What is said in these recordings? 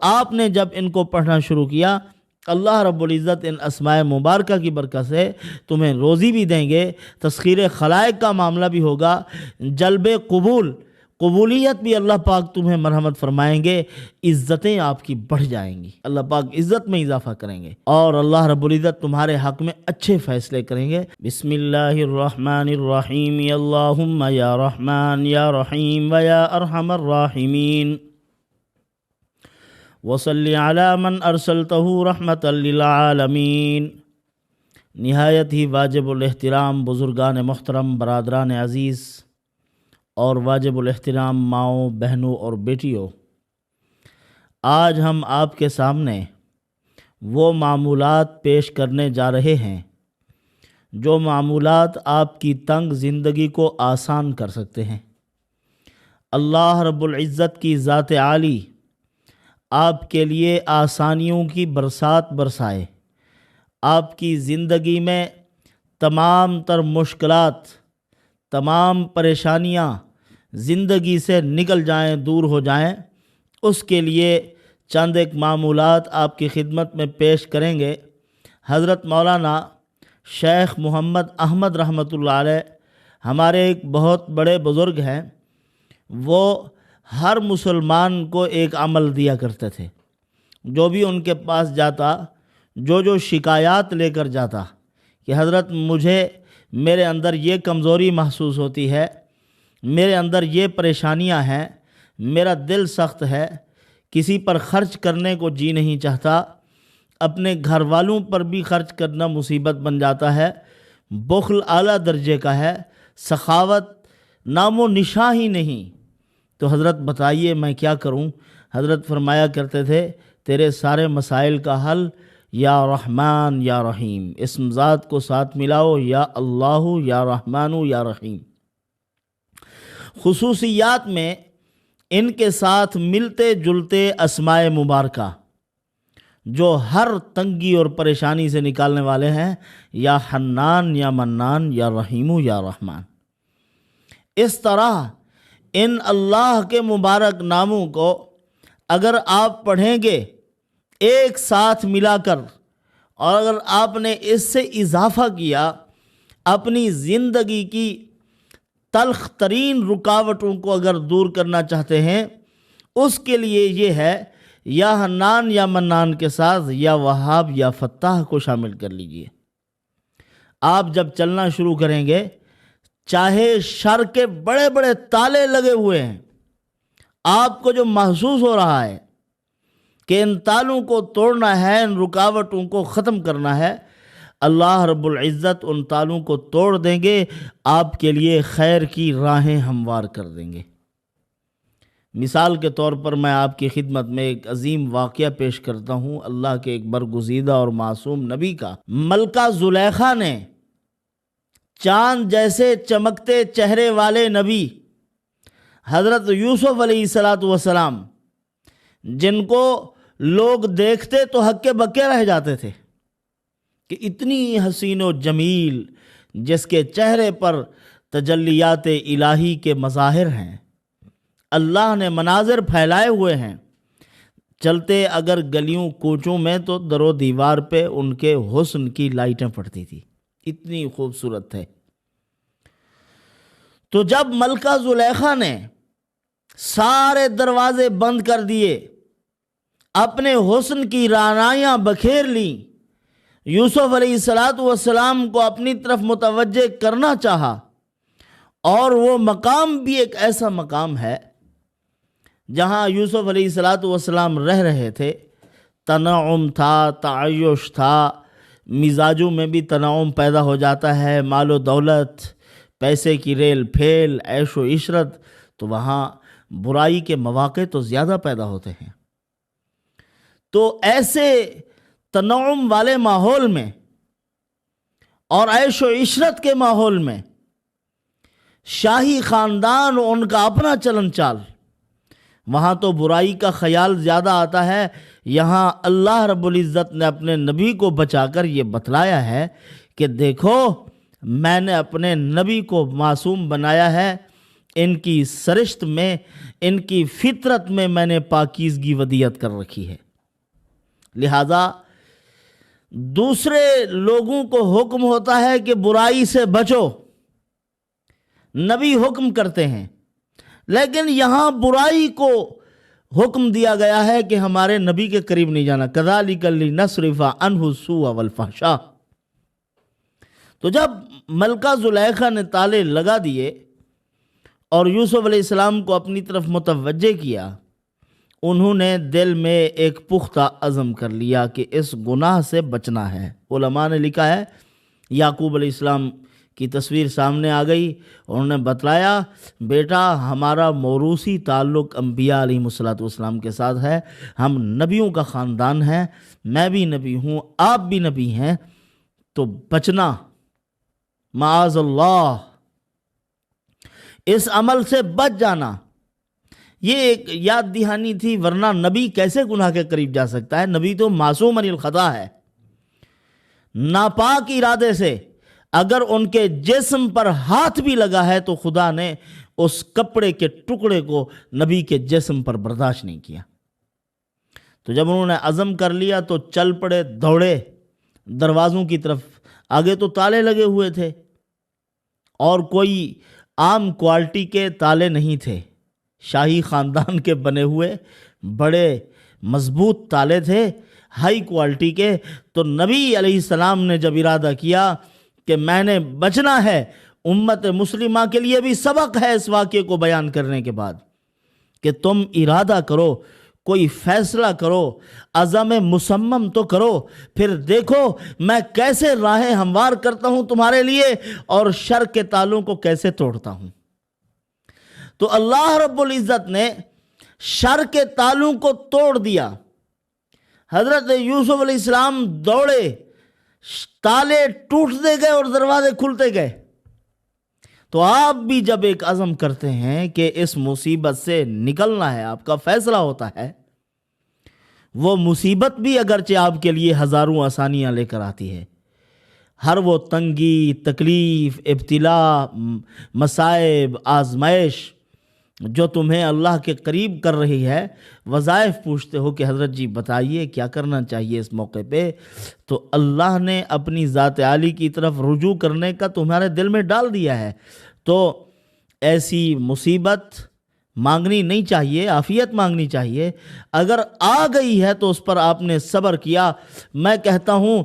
آپ نے جب ان کو پڑھنا شروع کیا، اللہ رب العزت ان اسماء مبارکہ کی برکت سے تمہیں روزی بھی دیں گے، تسخیر خلائق کا معاملہ بھی ہوگا، جلب قبولیت بھی اللہ پاک تمہیں مرحمت فرمائیں گے، عزتیں آپ کی بڑھ جائیں گی، اللہ پاک عزت میں اضافہ کریں گے، اور اللہ رب العزت تمہارے حق میں اچھے فیصلے کریں گے۔ بسم اللہ الرحمن الرحیم، اللہم یا رحمان یا رحیم و یا ارحم الراحمین، وصلی علی من ارسلتہ رحمۃ للعالمین۔ نہایت ہی واجب الاحترام بزرگان محترم، برادران عزیز اور واجب الاحترام ماؤں، بہنوں اور بیٹیوں، آج ہم آپ کے سامنے وہ معمولات پیش کرنے جا رہے ہیں جو معمولات آپ کی تنگ زندگی کو آسان کر سکتے ہیں۔ اللہ رب العزت کی ذات عالی آپ کے لیے آسانیوں کی برسات برسائے، آپ کی زندگی میں تمام تر مشکلات، تمام پریشانیاں زندگی سے نکل جائیں، دور ہو جائیں، اس کے لیے چند ایک معمولات آپ کی خدمت میں پیش کریں گے۔ حضرت مولانا شیخ محمد احمد رحمۃ اللہ علیہ ہمارے ایک بہت بڑے بزرگ ہیں، وہ ہر مسلمان کو ایک عمل دیا کرتے تھے، جو بھی ان کے پاس جاتا، جو شکایات لے کر جاتا کہ حضرت مجھے میرے اندر یہ کمزوری محسوس ہوتی ہے، میرے اندر یہ پریشانیاں ہیں، میرا دل سخت ہے، کسی پر خرچ کرنے کو جی نہیں چاہتا، اپنے گھر والوں پر بھی خرچ کرنا مصیبت بن جاتا ہے، بخل اعلیٰ درجے کا ہے، سخاوت نام و نشاں ہی نہیں، تو حضرت بتائیے میں کیا کروں؟ حضرت فرمایا کرتے تھے تیرے سارے مسائل کا حل یا رحمان یا رحیم، اسم ذات کو ساتھ ملاؤ، یا اللہ یا رحمان یا رحیم۔ خصوصیات میں ان کے ساتھ ملتے جلتے اسماء مبارکہ جو ہر تنگی اور پریشانی سے نکالنے والے ہیں، یا حنان یا منان یا رحیم یا رحمان۔ اس طرح ان اللہ کے مبارک ناموں کو اگر آپ پڑھیں گے ایک ساتھ ملا کر، اور اگر آپ نے اس سے اضافہ کیا، اپنی زندگی کی تلخ ترین رکاوٹوں کو اگر دور کرنا چاہتے ہیں، اس کے لیے یہ ہے یا حنان یا منان کے ساتھ یا وہاب یا فتاح کو شامل کر لیجئے۔ آپ جب چلنا شروع کریں گے، چاہے شر کے بڑے بڑے تالے لگے ہوئے ہیں، آپ کو جو محسوس ہو رہا ہے کہ ان تالوں کو توڑنا ہے، ان رکاوٹوں کو ختم کرنا ہے، اللہ رب العزت ان تالوں کو توڑ دیں گے، آپ کے لیے خیر کی راہیں ہموار کر دیں گے۔ مثال کے طور پر میں آپ کی خدمت میں ایک عظیم واقعہ پیش کرتا ہوں، اللہ کے ایک برگزیدہ اور معصوم نبی کا۔ ملکہ زلیخا نے چاند جیسے چمکتے چہرے والے نبی حضرت یوسف علیہ السلام، جن کو لوگ دیکھتے تو ہکے بکے رہ جاتے تھے کہ اتنی حسین و جمیل، جس کے چہرے پر تجلیات الہی کے مظاہر ہیں، اللہ نے مناظر پھیلائے ہوئے ہیں، چلتے اگر گلیوں کوچوں میں تو در و دیوار پہ ان کے حسن کی لائٹیں پڑتی تھی، اتنی خوبصورت تھے۔ تو جب ملکہ زلیخا نے سارے دروازے بند کر دیے، اپنے حسن کی رعنائیاں بکھیر لیں، یوسف علیہ السلام کو اپنی طرف متوجہ کرنا چاہا، اور وہ مقام بھی ایک ایسا مقام ہے جہاں یوسف علیہ السلام رہ رہے تھے، تنعم تھا، تعیش تھا، مزاجوں میں بھی تنعم پیدا ہو جاتا ہے، مال و دولت، پیسے کی ریل پھیل، عیش و عشرت، تو وہاں برائی کے مواقع تو زیادہ پیدا ہوتے ہیں۔ تو ایسے تنعم والے ماحول میں اور عیش و عشرت کے ماحول میں شاہی خاندان و ان کا اپنا چلن چال، وہاں تو برائی کا خیال زیادہ آتا ہے، یہاں اللہ رب العزت نے اپنے نبی کو بچا کر یہ بتلایا ہے کہ دیکھو میں نے اپنے نبی کو معصوم بنایا ہے، ان کی سرشت میں، ان کی فطرت میں میں نے پاکیزگی ودیت کر رکھی ہے۔ لہذا دوسرے لوگوں کو حکم ہوتا ہے کہ برائی سے بچو، نبی حکم کرتے ہیں، لیکن یہاں برائی کو حکم دیا گیا ہے کہ ہمارے نبی کے قریب نہیں جانا۔ کذالک لنصرف عنہ السوء والفحشاء۔ تو جب ملکہ زلیخا نے تالے لگا دیے اور یوسف علیہ السلام کو اپنی طرف متوجہ کیا، انہوں نے دل میں ایک پختہ عزم کر لیا کہ اس گناہ سے بچنا ہے۔ علماء نے لکھا ہے، یعقوب علیہ السلام کی تصویر سامنے آ گئی، انہوں نے بتلایا بیٹا ہمارا موروثی تعلق انبیاء علیہ السلام کے ساتھ ہے، ہم نبیوں کا خاندان ہے، میں بھی نبی ہوں، آپ بھی نبی ہیں، تو بچنا، معاذ اللہ اس عمل سے بچ جانا۔ یہ ایک یاد دہانی تھی، ورنہ نبی کیسے گناہ کے قریب جا سکتا ہے؟ نبی تو معصوم عن الخطا ہے۔ ناپاک ارادے سے اگر ان کے جسم پر ہاتھ بھی لگا ہے تو خدا نے اس کپڑے کے ٹکڑے کو نبی کے جسم پر برداشت نہیں کیا۔ تو جب انہوں نے عزم کر لیا تو چل پڑے، دوڑے دروازوں کی طرف۔ آگے تو تالے لگے ہوئے تھے اور کوئی عام کوالٹی کے تالے نہیں تھے، شاہی خاندان کے بنے ہوئے بڑے مضبوط تالے تھے، ہائی کوالٹی کے۔ تو نبی علیہ السلام نے جب ارادہ کیا کہ میں نے بچنا ہے، امت مسلمہ کے لیے بھی سبق ہے اس واقعے کو بیان کرنے کے بعد کہ تم ارادہ کرو، کوئی فیصلہ کرو، عزم مصمم تو کرو، پھر دیکھو میں کیسے راہیں ہموار کرتا ہوں تمہارے لیے اور شر کے تالوں کو کیسے توڑتا ہوں۔ تو اللہ رب العزت نے شر کے تالوں کو توڑ دیا۔ حضرت یوسف علیہ السلام دوڑے، تالے ٹوٹتے گئے اور دروازے کھلتے گئے۔ تو آپ بھی جب ایک عزم کرتے ہیں کہ اس مصیبت سے نکلنا ہے، آپ کا فیصلہ ہوتا ہے، وہ مصیبت بھی اگرچہ آپ کے لیے ہزاروں آسانیاں لے کر آتی ہے، ہر وہ تنگی، تکلیف، ابتلا، مصائب، آزمائش جو تمہیں اللہ کے قریب کر رہی ہے، وظائف پوچھتے ہو کہ حضرت جی بتائیے کیا کرنا چاہیے اس موقع پہ، تو اللہ نے اپنی ذات عالی کی طرف رجوع کرنے کا تمہارے دل میں ڈال دیا ہے۔ تو ایسی مصیبت مانگنی نہیں چاہیے، عافیت مانگنی چاہیے۔ اگر آ گئی ہے تو اس پر آپ نے صبر کیا، میں کہتا ہوں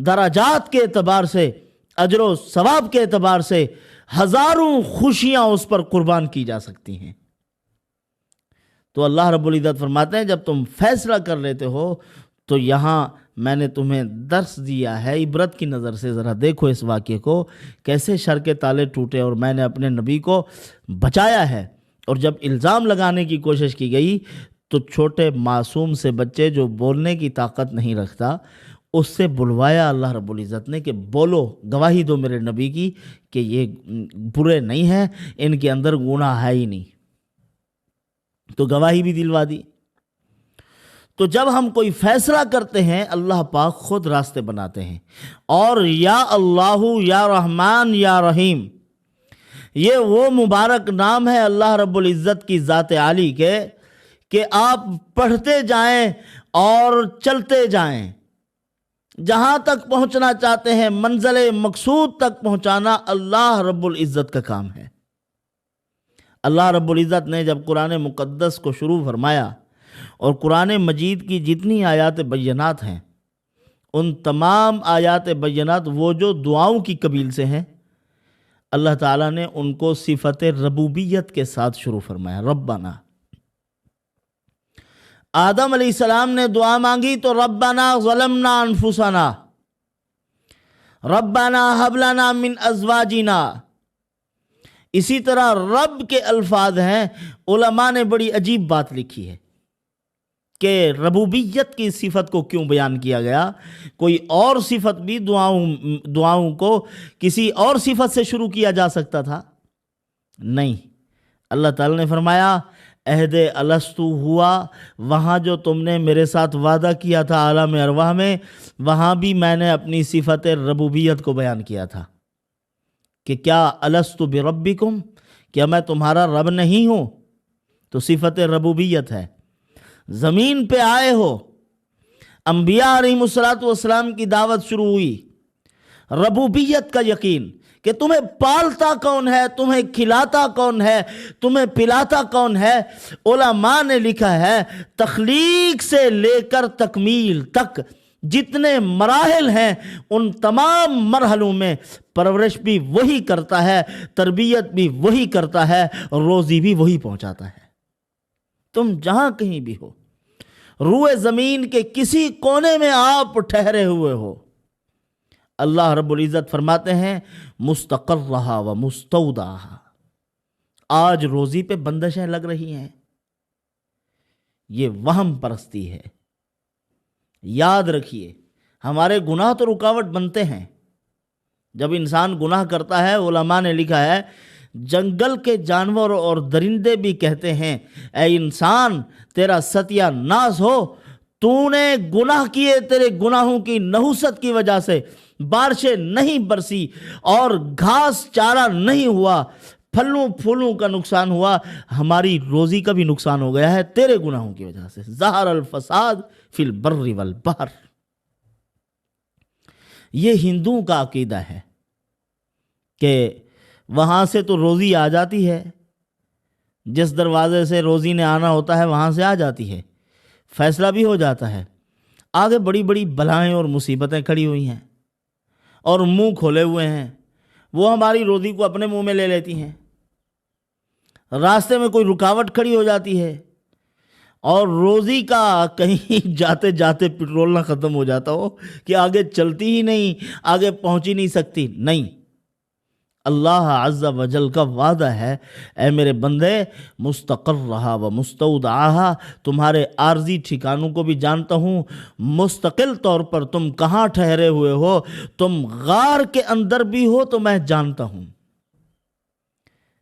درجات کے اعتبار سے، اجر و ثواب کے اعتبار سے ہزاروں خوشیاں اس پر قربان کی جا سکتی ہیں۔ تو اللہ رب العزت فرماتے ہیں جب تم فیصلہ کر لیتے ہو تو یہاں میں نے تمہیں درس دیا ہے، عبرت کی نظر سے ذرا دیکھو اس واقعے کو، کیسے شر کے تالے ٹوٹے اور میں نے اپنے نبی کو بچایا ہے۔ اور جب الزام لگانے کی کوشش کی گئی تو چھوٹے معصوم سے بچے جو بولنے کی طاقت نہیں رکھتا، اس سے بلوایا اللہ رب العزت نے کہ بولو، گواہی دو میرے نبی کی کہ یہ برے نہیں ہیں، ان کے اندر گناہ ہے ہی نہیں۔ تو گواہی بھی دلوا دی۔ تو جب ہم کوئی فیصلہ کرتے ہیں اللہ پاک خود راستے بناتے ہیں، اور یا اللہ یا رحمان یا رحیم، یہ وہ مبارک نام ہے اللہ رب العزت کی ذات عالی کے کہ آپ پڑھتے جائیں اور چلتے جائیں، جہاں تک پہنچنا چاہتے ہیں منزل مقصود تک پہنچانا اللہ رب العزت کا کام ہے۔ اللہ رب العزت نے جب قرآن مقدس کو شروع فرمایا، اور قرآن مجید کی جتنی آیات بینات ہیں ان تمام آیات بینات وہ جو دعاؤں کی قبیل سے ہیں، اللہ تعالیٰ نے ان کو صفت ربوبیت کے ساتھ شروع فرمایا، ربنا۔ آدم علیہ السلام نے دعا مانگی تو ربنا ظلمنا انفسنا، ربنا ہب لنا من ازواجنا۔ اسی طرح رب کے الفاظ ہیں، علماء نے بڑی عجیب بات لکھی ہے کہ ربوبیت کی صفت کو کیوں بیان کیا گیا؟ کوئی اور صفت بھی دعاؤں کو کسی اور صفت سے شروع کیا جا سکتا تھا؟ نہیں، اللہ تعالیٰ نے فرمایا عہد الستو ہوا، وہاں جو تم نے میرے ساتھ وعدہ کیا تھا عالم ارواح میں، وہاں بھی میں نے اپنی صفت ربوبیت کو بیان کیا تھا کہ کیا الستو بربکم، کیا میں تمہارا رب نہیں ہوں؟ تو صفت ربوبیت ہے. زمین پہ آئے ہو، انبیاء علیہم الصلوۃ والسلام کی دعوت شروع ہوئی، ربوبیت کا یقین کہ تمہیں پالتا کون ہے، تمہیں کھلاتا کون ہے، تمہیں پلاتا کون ہے. علماء نے لکھا ہے تخلیق سے لے کر تکمیل تک جتنے مراحل ہیں ان تمام مرحلوں میں پرورش بھی وہی کرتا ہے، تربیت بھی وہی کرتا ہے، روزی بھی وہی پہنچاتا ہے. تم جہاں کہیں بھی ہو، روئے زمین کے کسی کونے میں آپ ٹھہرے ہوئے ہو، اللہ رب العزت فرماتے ہیں مستقرہا و مستودعہا. آج روزی پہ بندشیں لگ رہی ہیں، یہ وہم پرستی ہے. یاد رکھیے ہمارے گناہ تو رکاوٹ بنتے ہیں. جب انسان گناہ کرتا ہے، علماء نے لکھا ہے جنگل کے جانور اور درندے بھی کہتے ہیں اے انسان تیرا ستیہ ناز ہو، تو نے گناہ کیے، تیرے گناہوں کی نحوست کی وجہ سے بارشیں نہیں برسی اور گھاس چارہ نہیں ہوا، پھلوں پھولوں کا نقصان ہوا، ہماری روزی کا بھی نقصان ہو گیا ہے تیرے گناہوں کی وجہ سے. ظہر الفساد فی البر والبحر. یہ ہندوؤں کا عقیدہ ہے کہ وہاں سے تو روزی آ جاتی ہے، جس دروازے سے روزی نے آنا ہوتا ہے وہاں سے آ جاتی ہے، فیصلہ بھی ہو جاتا ہے. آگے بڑی بڑی بلائیں اور مصیبتیں کھڑی ہوئی ہیں اور منہ کھولے ہوئے ہیں، وہ ہماری روزی کو اپنے منہ میں لے لیتی ہیں. راستے میں کوئی رکاوٹ کھڑی ہو جاتی ہے اور روزی کا کہیں جاتے جاتے پٹرول نہ ختم ہو جاتا ہو کہ آگے چلتی ہی نہیں، آگے پہنچ ہی نہیں سکتی. نہیں، اللہ عز و جل کا وعدہ ہے اے میرے بندے مستقرہا و مستودعہا، تمہارے عارضی ٹھکانوں کو بھی جانتا ہوں، مستقل طور پر تم کہاں ٹھہرے ہوئے ہو، تم غار کے اندر بھی ہو تو میں جانتا ہوں،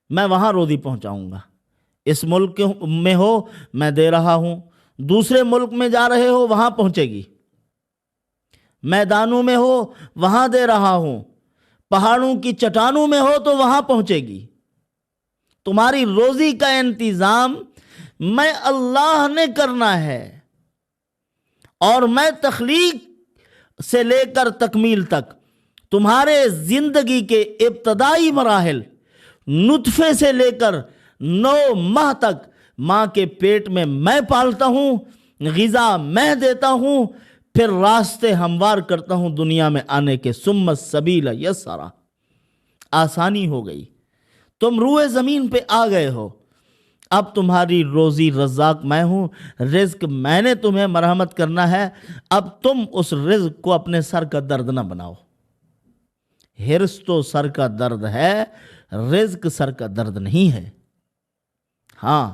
میں وہاں روزی پہنچاؤں گا. اس ملک میں ہو میں دے رہا ہوں، دوسرے ملک میں جا رہے ہو وہاں پہنچے گی، میدانوں میں ہو وہاں دے رہا ہوں، پہاڑوں کی چٹانوں میں ہو تو وہاں پہنچے گی. تمہاری روزی کا انتظام میں اللہ نے کرنا ہے، اور میں تخلیق سے لے کر تکمیل تک تمہارے زندگی کے ابتدائی مراحل، نطفے سے لے کر 9 ماہ تک ماں کے پیٹ میں پالتا ہوں، غذا میں دیتا ہوں، پھر راستے ہموار کرتا ہوں دنیا میں آنے کے. ثم السبیل یسرا. آسانی ہو گئی، تم روئے زمین پہ آ گئے ہو، اب تمہاری روزی رزاق میں ہوں، رزق میں نے تمہیں مرحمت کرنا ہے. اب تم اس رزق کو اپنے سر کا درد نہ بناؤ. حرص تو سر کا درد ہے، رزق سر کا درد نہیں ہے. ہاں،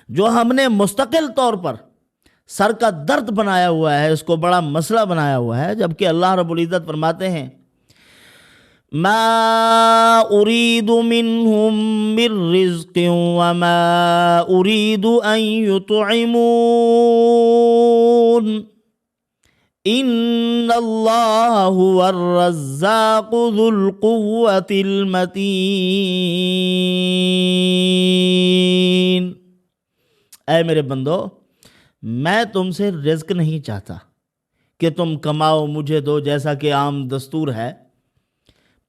جو ہم نے مستقل طور پر سر کا درد بنایا ہوا ہے، اس کو بڑا مسئلہ بنایا ہوا ہے، جبکہ اللہ رب العزت فرماتے ہیں ما اريد منهم من رزق وما اريد ان يطعمون ان اللہ هو الرزاق ذو القوة المتین. اے میرے بندو، میں تم سے رزق نہیں چاہتا کہ تم کماؤ مجھے دو، جیسا کہ عام دستور ہے.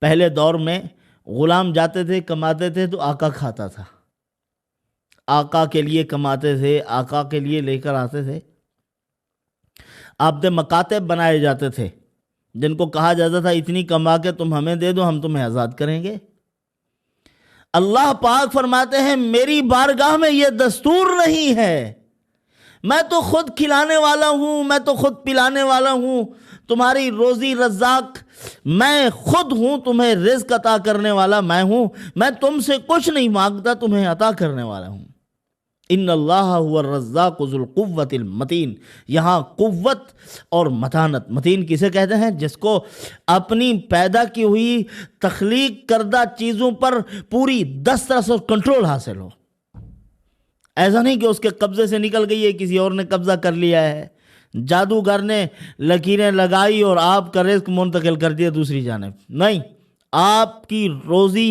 پہلے دور میں غلام جاتے تھے، کماتے تھے تو آقا کھاتا تھا، آقا کے لیے کماتے تھے، آقا کے لیے لے کر آتے تھے. عبد مکاتب بنائے جاتے تھے جن کو کہا جاتا تھا اتنی کما کے تم ہمیں دے دو، ہم تمہیں آزاد کریں گے. اللہ پاک فرماتے ہیں میری بارگاہ میں یہ دستور نہیں ہے، میں تو خود کھلانے والا ہوں، میں تو خود پلانے والا ہوں، تمہاری روزی رزاق میں خود ہوں، تمہیں رزق عطا کرنے والا میں ہوں، میں تم سے کچھ نہیں مانگتا، تمہیں عطا کرنے والا ہوں. ان اللہ هو الرزاق ذو القوة المتین. یہاں قوت اور متانت، متین کسے کہتے ہیں؟ جس کو اپنی پیدا کی ہوئی تخلیق کردہ چیزوں پر پوری دسترس اور کنٹرول حاصل ہو. ایسا نہیں کہ اس کے قبضے سے نکل گئی ہے، کسی اور نے قبضہ کر لیا ہے، جادوگر نے لکیریں لگائی اور آپ کا رزق منتقل کر دیا دوسری جانب. نہیں، آپ کی روزی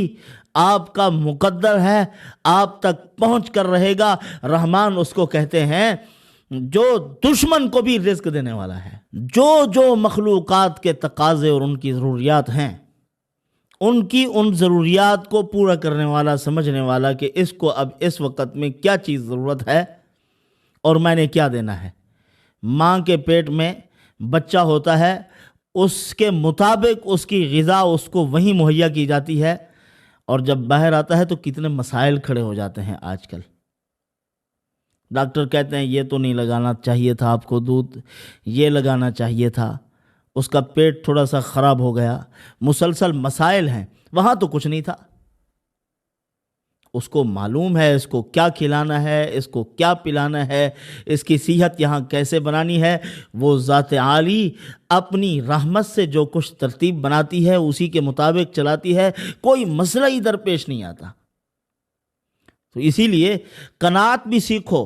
آپ کا مقدر ہے، آپ تک پہنچ کر رہے گا۔ رحمان اس کو کہتے ہیں جو دشمن کو بھی رزق دینے والا ہے۔ جو مخلوقات کے تقاضے اور ان کی ضروریات ہیں، ان کی ان ضروریات کو پورا کرنے والا، سمجھنے والا کہ اس کو اب اس وقت میں کیا چیز ضرورت ہے اور میں نے کیا دینا ہے۔ ماں کے پیٹ میں بچہ ہوتا ہے، اس کے مطابق اس کی غذا اس کو وہیں مہیا کی جاتی ہے، اور جب باہر آتا ہے تو کتنے مسائل کھڑے ہو جاتے ہیں آج کل۔ ڈاکٹر کہتے ہیں یہ تو نہیں لگانا چاہیے تھا آپ کو دودھ، یہ لگانا چاہیے تھا، اس کا پیٹ تھوڑا سا خراب ہو گیا، مسلسل مسائل ہیں۔ وہاں تو کچھ نہیں تھا، اس کو معلوم ہے اس کو کیا کھلانا ہے، اس کو کیا پلانا ہے، اس کی صحت یہاں کیسے بنانی ہے۔ وہ ذات عالی اپنی رحمت سے جو کچھ ترتیب بناتی ہے اسی کے مطابق چلاتی ہے، کوئی مسئلہ ہی درپیش نہیں آتا۔ تو اسی لیے قناعت بھی سیکھو۔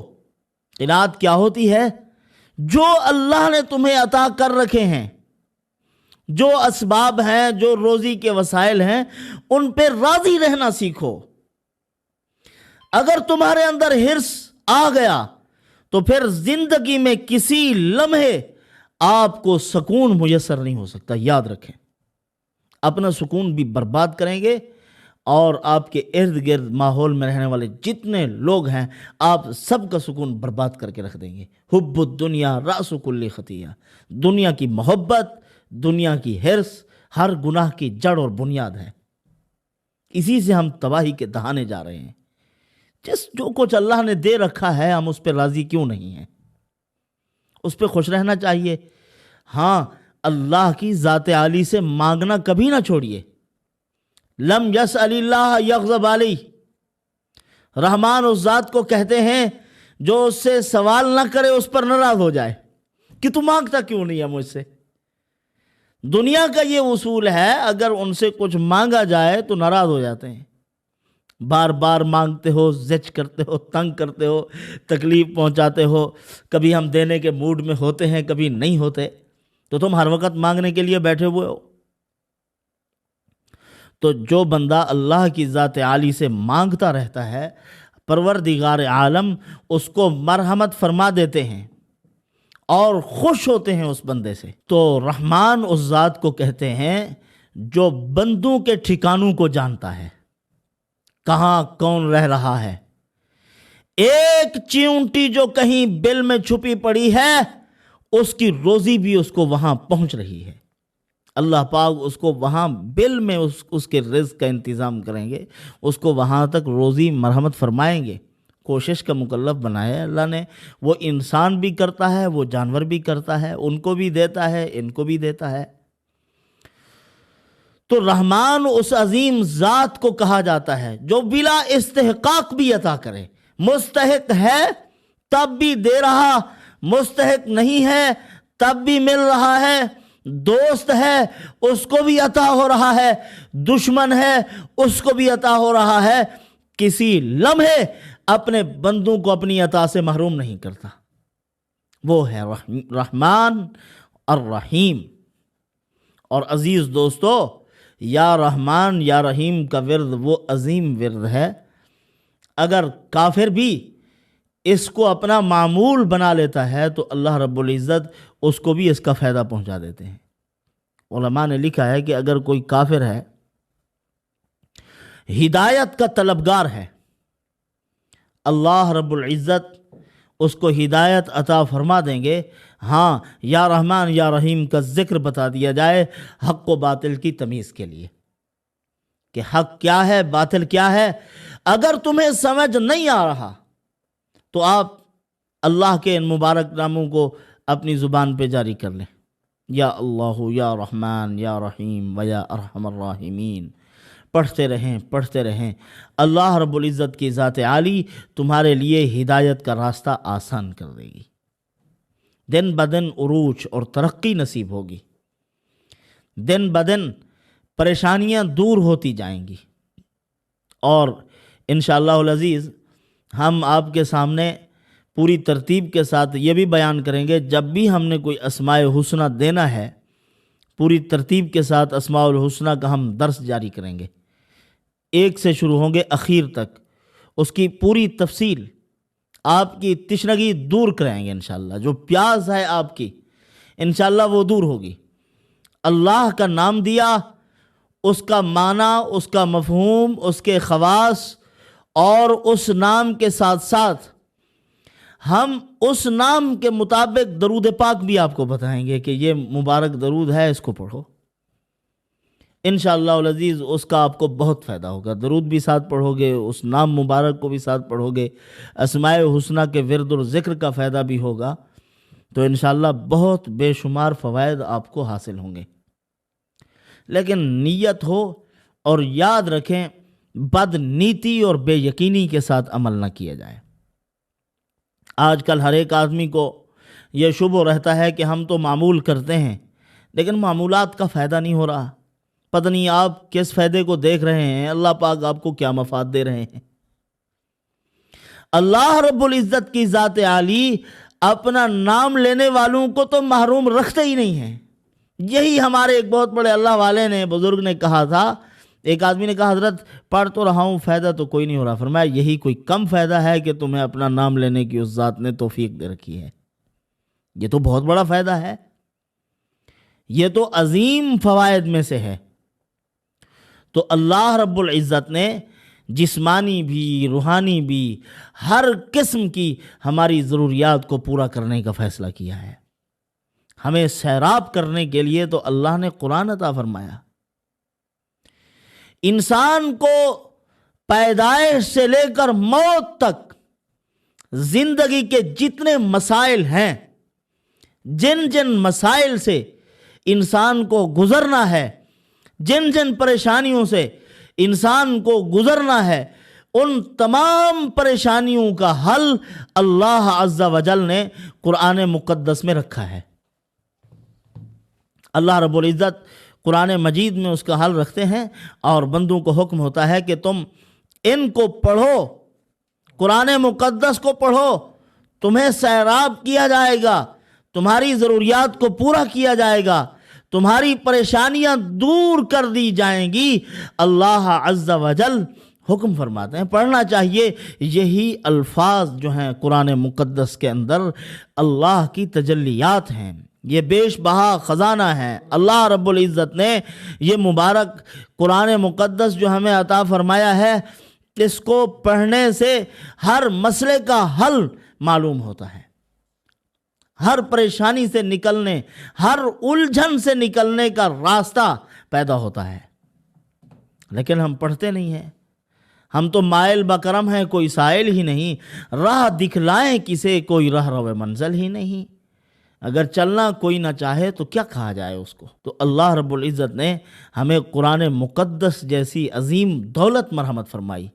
قناعت کیا ہوتی ہے؟ جو اللہ نے تمہیں عطا کر رکھے ہیں، جو اسباب ہیں، جو روزی کے وسائل ہیں، ان پہ راضی رہنا سیکھو۔ اگر تمہارے اندر حرص آ گیا تو پھر زندگی میں کسی لمحے آپ کو سکون میسر نہیں ہو سکتا۔ یاد رکھیں، اپنا سکون بھی برباد کریں گے، اور آپ کے ارد گرد ماحول میں رہنے والے جتنے لوگ ہیں آپ سب کا سکون برباد کر کے رکھ دیں گے۔ حب الدنیا رأس کل خطیہ، دنیا کی محبت، دنیا کی حرص ہر گناہ کی جڑ اور بنیاد ہے۔ اسی سے ہم تباہی کے دہانے جا رہے ہیں۔ جو کچھ اللہ نے دے رکھا ہے ہم اس پہ راضی کیوں نہیں ہیں؟ اس پہ خوش رہنا چاہیے۔ ہاں، اللہ کی ذات عالی سے مانگنا کبھی نہ چھوڑیے۔ لم یسأل اللہ یغضب علیہ، رحمان اس ذات کو کہتے ہیں جو اس سے سوال نہ کرے اس پر ناراض ہو جائے کہ تو مانگتا کیوں نہیں ہے مجھ سے۔ دنیا کا یہ اصول ہے، اگر ان سے کچھ مانگا جائے تو ناراض ہو جاتے ہیں، بار بار مانگتے ہو، زج کرتے ہو، تنگ کرتے ہو، تکلیف پہنچاتے ہو۔ کبھی ہم دینے کے موڈ میں ہوتے ہیں، کبھی نہیں ہوتے، تو تم ہر وقت مانگنے کے لیے بیٹھے ہوئے ہو۔ تو جو بندہ اللہ کی ذات عالی سے مانگتا رہتا ہے، پروردگار عالم اس کو مرحمت فرما دیتے ہیں اور خوش ہوتے ہیں اس بندے سے۔ تو رحمان اس ذات کو کہتے ہیں جو بندوں کے ٹھکانوں کو جانتا ہے، کہاں کون رہ رہا ہے۔ ایک چیونٹی جو کہیں بل میں چھپی پڑی ہے، اس کی روزی بھی اس کو وہاں پہنچ رہی ہے۔ اللہ پاک اس کو وہاں بل میں اس کے رزق کا انتظام کریں گے، اس کو وہاں تک روزی مرحمت فرمائیں گے۔ کوشش کا مکلف بنایا ہے اللہ نے۔ وہ انسان بھی کرتا ہے، وہ جانور بھی کرتا ہے، ان کو بھی دیتا ہے، ان کو بھی دیتا ہے۔ تو رحمان اس عظیم ذات کو کہا جاتا ہے جو بلا استحقاق بھی عطا کرے۔ مستحق ہے تب بھی دے رہا، مستحق نہیں ہے تب بھی مل رہا ہے، دوست ہے اس کو بھی عطا ہو رہا ہے، دشمن ہے اس کو بھی عطا ہو رہا ہے، کسی لمحے اپنے بندوں کو اپنی عطا سے محروم نہیں کرتا۔ وہ ہے رحمان الرحیم۔ اور عزیز دوستو، یا رحمان یا رحیم کا ورد وہ عظیم ورد ہے، اگر کافر بھی اس کو اپنا معمول بنا لیتا ہے تو اللہ رب العزت اس کو بھی اس کا فائدہ پہنچا دیتے ہیں۔ علماء نے لکھا ہے کہ اگر کوئی کافر ہے، ہدایت کا طلبگار ہے، اللہ رب العزت اس کو ہدایت عطا فرما دیں گے۔ ہاں، یا رحمان یا رحیم کا ذکر بتا دیا جائے حق و باطل کی تمیز کے لیے کہ حق کیا ہے، باطل کیا ہے۔ اگر تمہیں سمجھ نہیں آ رہا تو آپ اللہ کے ان مبارک ناموں کو اپنی زبان پہ جاری کر لیں، یا اللہ یا رحمان یا رحیم و یا ارحم الراحمین، پڑھتے رہیں۔ اللہ رب العزت کی ذات عالی تمہارے لیے ہدایت کا راستہ آسان کر دے گی، دن بدن عروج اور ترقی نصیب ہوگی، دن بدن پریشانیاں دور ہوتی جائیں گی۔ اور انشاءاللہ العزیز ہم آپ کے سامنے پوری ترتیب کے ساتھ یہ بھی بیان کریں گے، جب بھی ہم نے کوئی اسماء الحسنہ دینا ہے پوری ترتیب کے ساتھ اسماء الحسنہ کا ہم درس جاری کریں گے۔ ایک سے شروع ہوں گے اخیر تک، اس کی پوری تفصیل آپ کی تشنگی دور کریں گے انشاءاللہ۔ جو پیاس ہے آپ کی انشاءاللہ وہ دور ہوگی۔ اللہ کا نام دیا، اس کا معنی، اس کا مفہوم، اس کے خواص، اور اس نام کے ساتھ ساتھ ہم اس نام کے مطابق درود پاک بھی آپ کو بتائیں گے کہ یہ مبارک درود ہے، اس کو پڑھو انشاءاللہ العزیز۔ اس کا آپ کو بہت فائدہ ہوگا، درود بھی ساتھ پڑھو گے، اس نام مبارک کو بھی ساتھ پڑھو گے، اسماء الحسنہ کے ورد اور ذکر کا فائدہ بھی ہوگا، تو انشاءاللہ بہت بے شمار فوائد آپ کو حاصل ہوں گے۔ لیکن نیت ہو، اور یاد رکھیں بد نیتی اور بے یقینی کے ساتھ عمل نہ کیا جائے۔ آج کل ہر ایک آدمی کو یہ شبہ رہتا ہے کہ ہم تو معمول کرتے ہیں، لیکن معمولات کا فائدہ نہیں ہو رہا، پتہ نہیں آپ کس فائدے کو دیکھ رہے ہیں، اللہ پاک آپ کو کیا مفاد دے رہے ہیں۔ اللہ رب العزت کی ذات عالی اپنا نام لینے والوں کو تو محروم رکھتے ہی نہیں ہیں۔ یہی ہمارے ایک بہت بڑے اللہ والے نے، بزرگ نے کہا تھا، ایک آدمی نے کہا حضرت پڑھ تو رہا ہوں فائدہ تو کوئی نہیں ہو رہا، فرمایا یہی کوئی کم فائدہ ہے کہ تمہیں اپنا نام لینے کی اس ذات نے توفیق دے رکھی ہے، یہ تو بہت بڑا فائدہ ہے، یہ تو عظیم فوائد میں سے ہے۔ تو اللہ رب العزت نے جسمانی بھی روحانی بھی ہر قسم کی ہماری ضروریات کو پورا کرنے کا فیصلہ کیا ہے۔ ہمیں سیراب کرنے کے لیے تو اللہ نے قرآن عطا فرمایا۔ انسان کو پیدائش سے لے کر موت تک زندگی کے جتنے مسائل ہیں، جن جن مسائل سے انسان کو گزرنا ہے، جن جن پریشانیوں سے انسان کو گزرنا ہے، ان تمام پریشانیوں کا حل اللہ عز و جل نے قرآن مقدس میں رکھا ہے۔ اللہ رب العزت قرآن مجید میں اس کا حل رکھتے ہیں، اور بندوں کو حکم ہوتا ہے کہ تم ان کو پڑھو، قرآن مقدس کو پڑھو، تمہیں سیراب کیا جائے گا، تمہاری ضروریات کو پورا کیا جائے گا، تمہاری پریشانیاں دور کر دی جائیں گی۔ اللہ عز و جل حکم فرماتے ہیں، پڑھنا چاہیے۔ یہی الفاظ جو ہیں قرآن مقدس کے اندر اللہ کی تجلیات ہیں، یہ بیش بہا خزانہ ہے۔ اللہ رب العزت نے یہ مبارک قرآن مقدس جو ہمیں عطا فرمایا ہے، اس کو پڑھنے سے ہر مسئلے کا حل معلوم ہوتا ہے، ہر پریشانی سے نکلنے، ہر الجھن سے نکلنے کا راستہ پیدا ہوتا ہے۔ لیکن ہم پڑھتے نہیں ہیں، ہم تو مائل بکرم ہیں، کوئی سائل ہی نہیں، راہ دکھلائیں کسے کوئی راہ رو منزل ہی نہیں۔ اگر چلنا کوئی نہ چاہے تو کیا کہا جائے اس کو۔ تو اللہ رب العزت نے ہمیں قرآن مقدس جیسی عظیم دولت مرحمت فرمائی،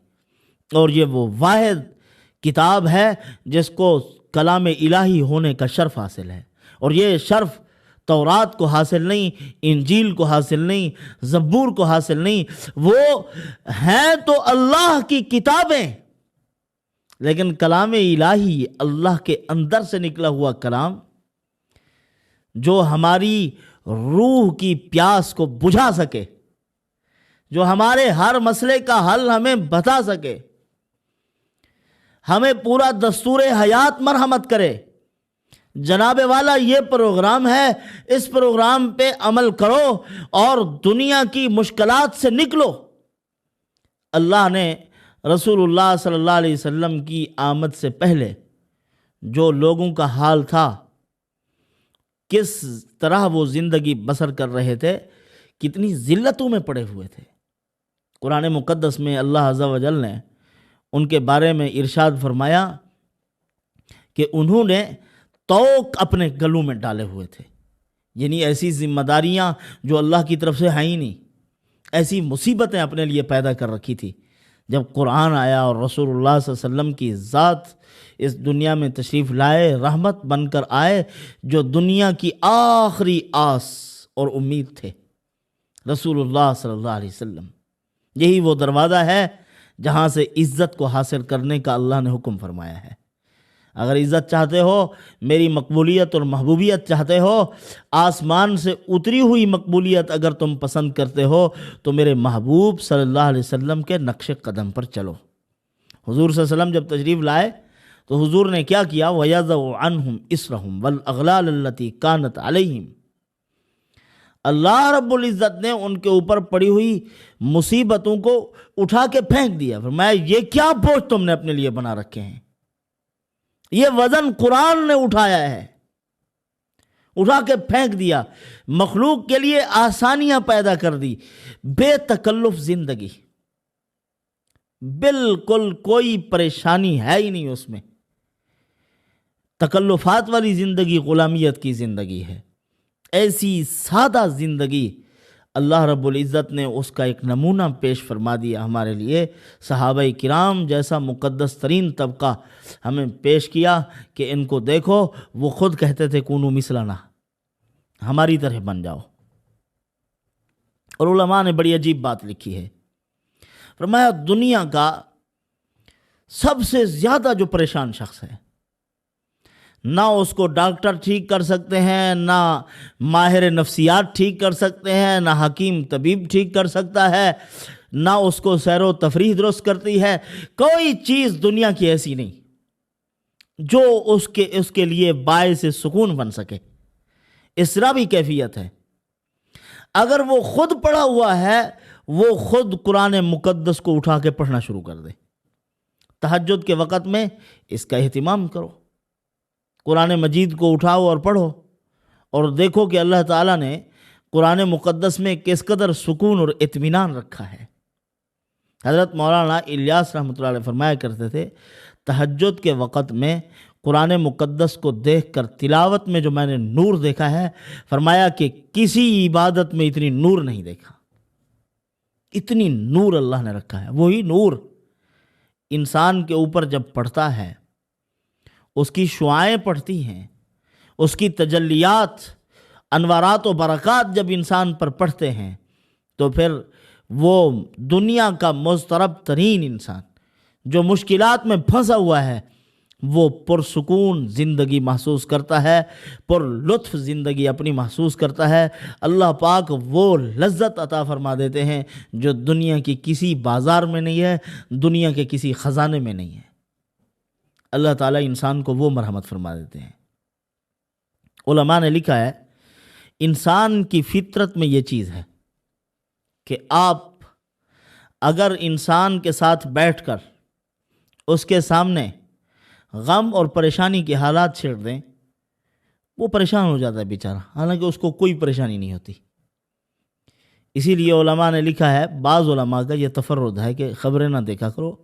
اور یہ وہ واحد کتاب ہے جس کو کلام الہی ہونے کا شرف حاصل ہے، اور یہ شرف تورات کو حاصل نہیں، انجیل کو حاصل نہیں، زبور کو حاصل نہیں۔ وہ ہیں تو اللہ کی کتابیں، لیکن کلام الہی اللہ کے اندر سے نکلا ہوا کلام، جو ہماری روح کی پیاس کو بجھا سکے، جو ہمارے ہر مسئلے کا حل ہمیں بتا سکے، ہمیں پورا دستور حیات مرحمت کرے۔ جناب والا یہ پروگرام ہے، اس پروگرام پہ عمل کرو اور دنیا کی مشکلات سے نکلو۔ اللہ نے رسول اللہ صلی اللہ علیہ وسلم کی آمد سے پہلے جو لوگوں کا حال تھا، کس طرح وہ زندگی بسر کر رہے تھے، کتنی ذلتوں میں پڑے ہوئے تھے، قرآن مقدس میں اللہ عز و جل نے ان کے بارے میں ارشاد فرمایا کہ انہوں نے توق اپنے گلوں میں ڈالے ہوئے تھے، یعنی ایسی ذمہ داریاں جو اللہ کی طرف سے ہیں ہی نہیں، ایسی مصیبتیں اپنے لیے پیدا کر رکھی تھی۔ جب قرآن آیا اور رسول اللہ صلی اللہ علیہ وسلم کی ذات اس دنیا میں تشریف لائے، رحمت بن کر آئے، جو دنیا کی آخری آس اور امید تھے، رسول اللہ صلی اللہ علیہ وسلم، یہی وہ دروازہ ہے جہاں سے عزت کو حاصل کرنے کا اللہ نے حکم فرمایا ہے۔ اگر عزت چاہتے ہو، میری مقبولیت اور محبوبیت چاہتے ہو، آسمان سے اتری ہوئی مقبولیت اگر تم پسند کرتے ہو تو میرے محبوب صلی اللہ علیہ وسلم کے نقش قدم پر چلو۔ حضور صلی اللہ علیہ وسلم جب تشریف لائے تو حضور نے کیا کیا؟ وَيَضَعُ عَنْهُمْ إِصْرَهُمْ وَالْأَغْلَالَ الَّتِي كَانَتْ عَلَيْهِمْ۔ اللہ رب العزت نے ان کے اوپر پڑی ہوئی مصیبتوں کو اٹھا کے پھینک دیا۔ فرمایا یہ کیا بوجھ تم نے اپنے لیے بنا رکھے ہیں؟ یہ وزن قرآن نے اٹھایا ہے، اٹھا کے پھینک دیا، مخلوق کے لیے آسانیاں پیدا کر دی، بے تکلف زندگی، بالکل کوئی پریشانی ہے ہی نہیں اس میں۔ تکلفات والی زندگی غلامیت کی زندگی ہے۔ ایسی سادہ زندگی اللہ رب العزت نے اس کا ایک نمونہ پیش فرما دیا ہمارے لیے۔ صحابہ کرام جیسا مقدس ترین طبقہ ہمیں پیش کیا کہ ان کو دیکھو، وہ خود کہتے تھے کونو مثلنا، ہماری طرح بن جاؤ۔ اور علماء نے بڑی عجیب بات لکھی ہے، فرمایا دنیا کا سب سے زیادہ جو پریشان شخص ہے، نہ اس کو ڈاکٹر ٹھیک کر سکتے ہیں، نہ ماہر نفسیات ٹھیک کر سکتے ہیں، نہ حکیم طبیب ٹھیک کر سکتا ہے، نہ اس کو سیر و تفریح درست کرتی ہے، کوئی چیز دنیا کی ایسی نہیں جو اس کے لیے باعث سکون بن سکے۔ اسرابی کیفیت ہے۔ اگر وہ خود پڑھا ہوا ہے، وہ خود قرآن مقدس کو اٹھا کے پڑھنا شروع کر دے۔ تہجد کے وقت میں اس کا اہتمام کرو، قرآن مجید کو اٹھاؤ اور پڑھو، اور دیکھو کہ اللہ تعالیٰ نے قرآن مقدس میں کس قدر سکون اور اطمینان رکھا ہے۔ حضرت مولانا الیاس رحمۃ اللہ علیہ فرمایا کرتے تھے، تہجد کے وقت میں قرآن مقدس کو دیکھ کر تلاوت میں جو میں نے نور دیکھا ہے، فرمایا کہ کسی عبادت میں اتنی نور نہیں دیکھا، اتنی نور اللہ نے رکھا ہے۔ وہی نور انسان کے اوپر جب پڑتا ہے، اس کی شعائیں پڑتی ہیں، اس کی تجلیات، انوارات و برکات جب انسان پر پڑھتے ہیں، تو پھر وہ دنیا کا مضطرب ترین انسان جو مشکلات میں پھنسا ہوا ہے، وہ پرسکون زندگی محسوس کرتا ہے، پر لطف زندگی اپنی محسوس کرتا ہے۔ اللہ پاک وہ لذت عطا فرما دیتے ہیں جو دنیا کی کسی بازار میں نہیں ہے، دنیا کے کسی خزانے میں نہیں ہے۔ اللہ تعالیٰ انسان کو وہ مرحمت فرما دیتے ہیں۔ علماء نے لکھا ہے، انسان کی فطرت میں یہ چیز ہے کہ آپ اگر انسان کے ساتھ بیٹھ کر اس کے سامنے غم اور پریشانی کے حالات چھیڑ دیں، وہ پریشان ہو جاتا ہے بیچارہ، حالانکہ اس کو کوئی پریشانی نہیں ہوتی۔ اسی لیے علماء نے لکھا ہے، بعض علماء کا یہ تفرد ہے کہ خبریں نہ دیکھا کرو،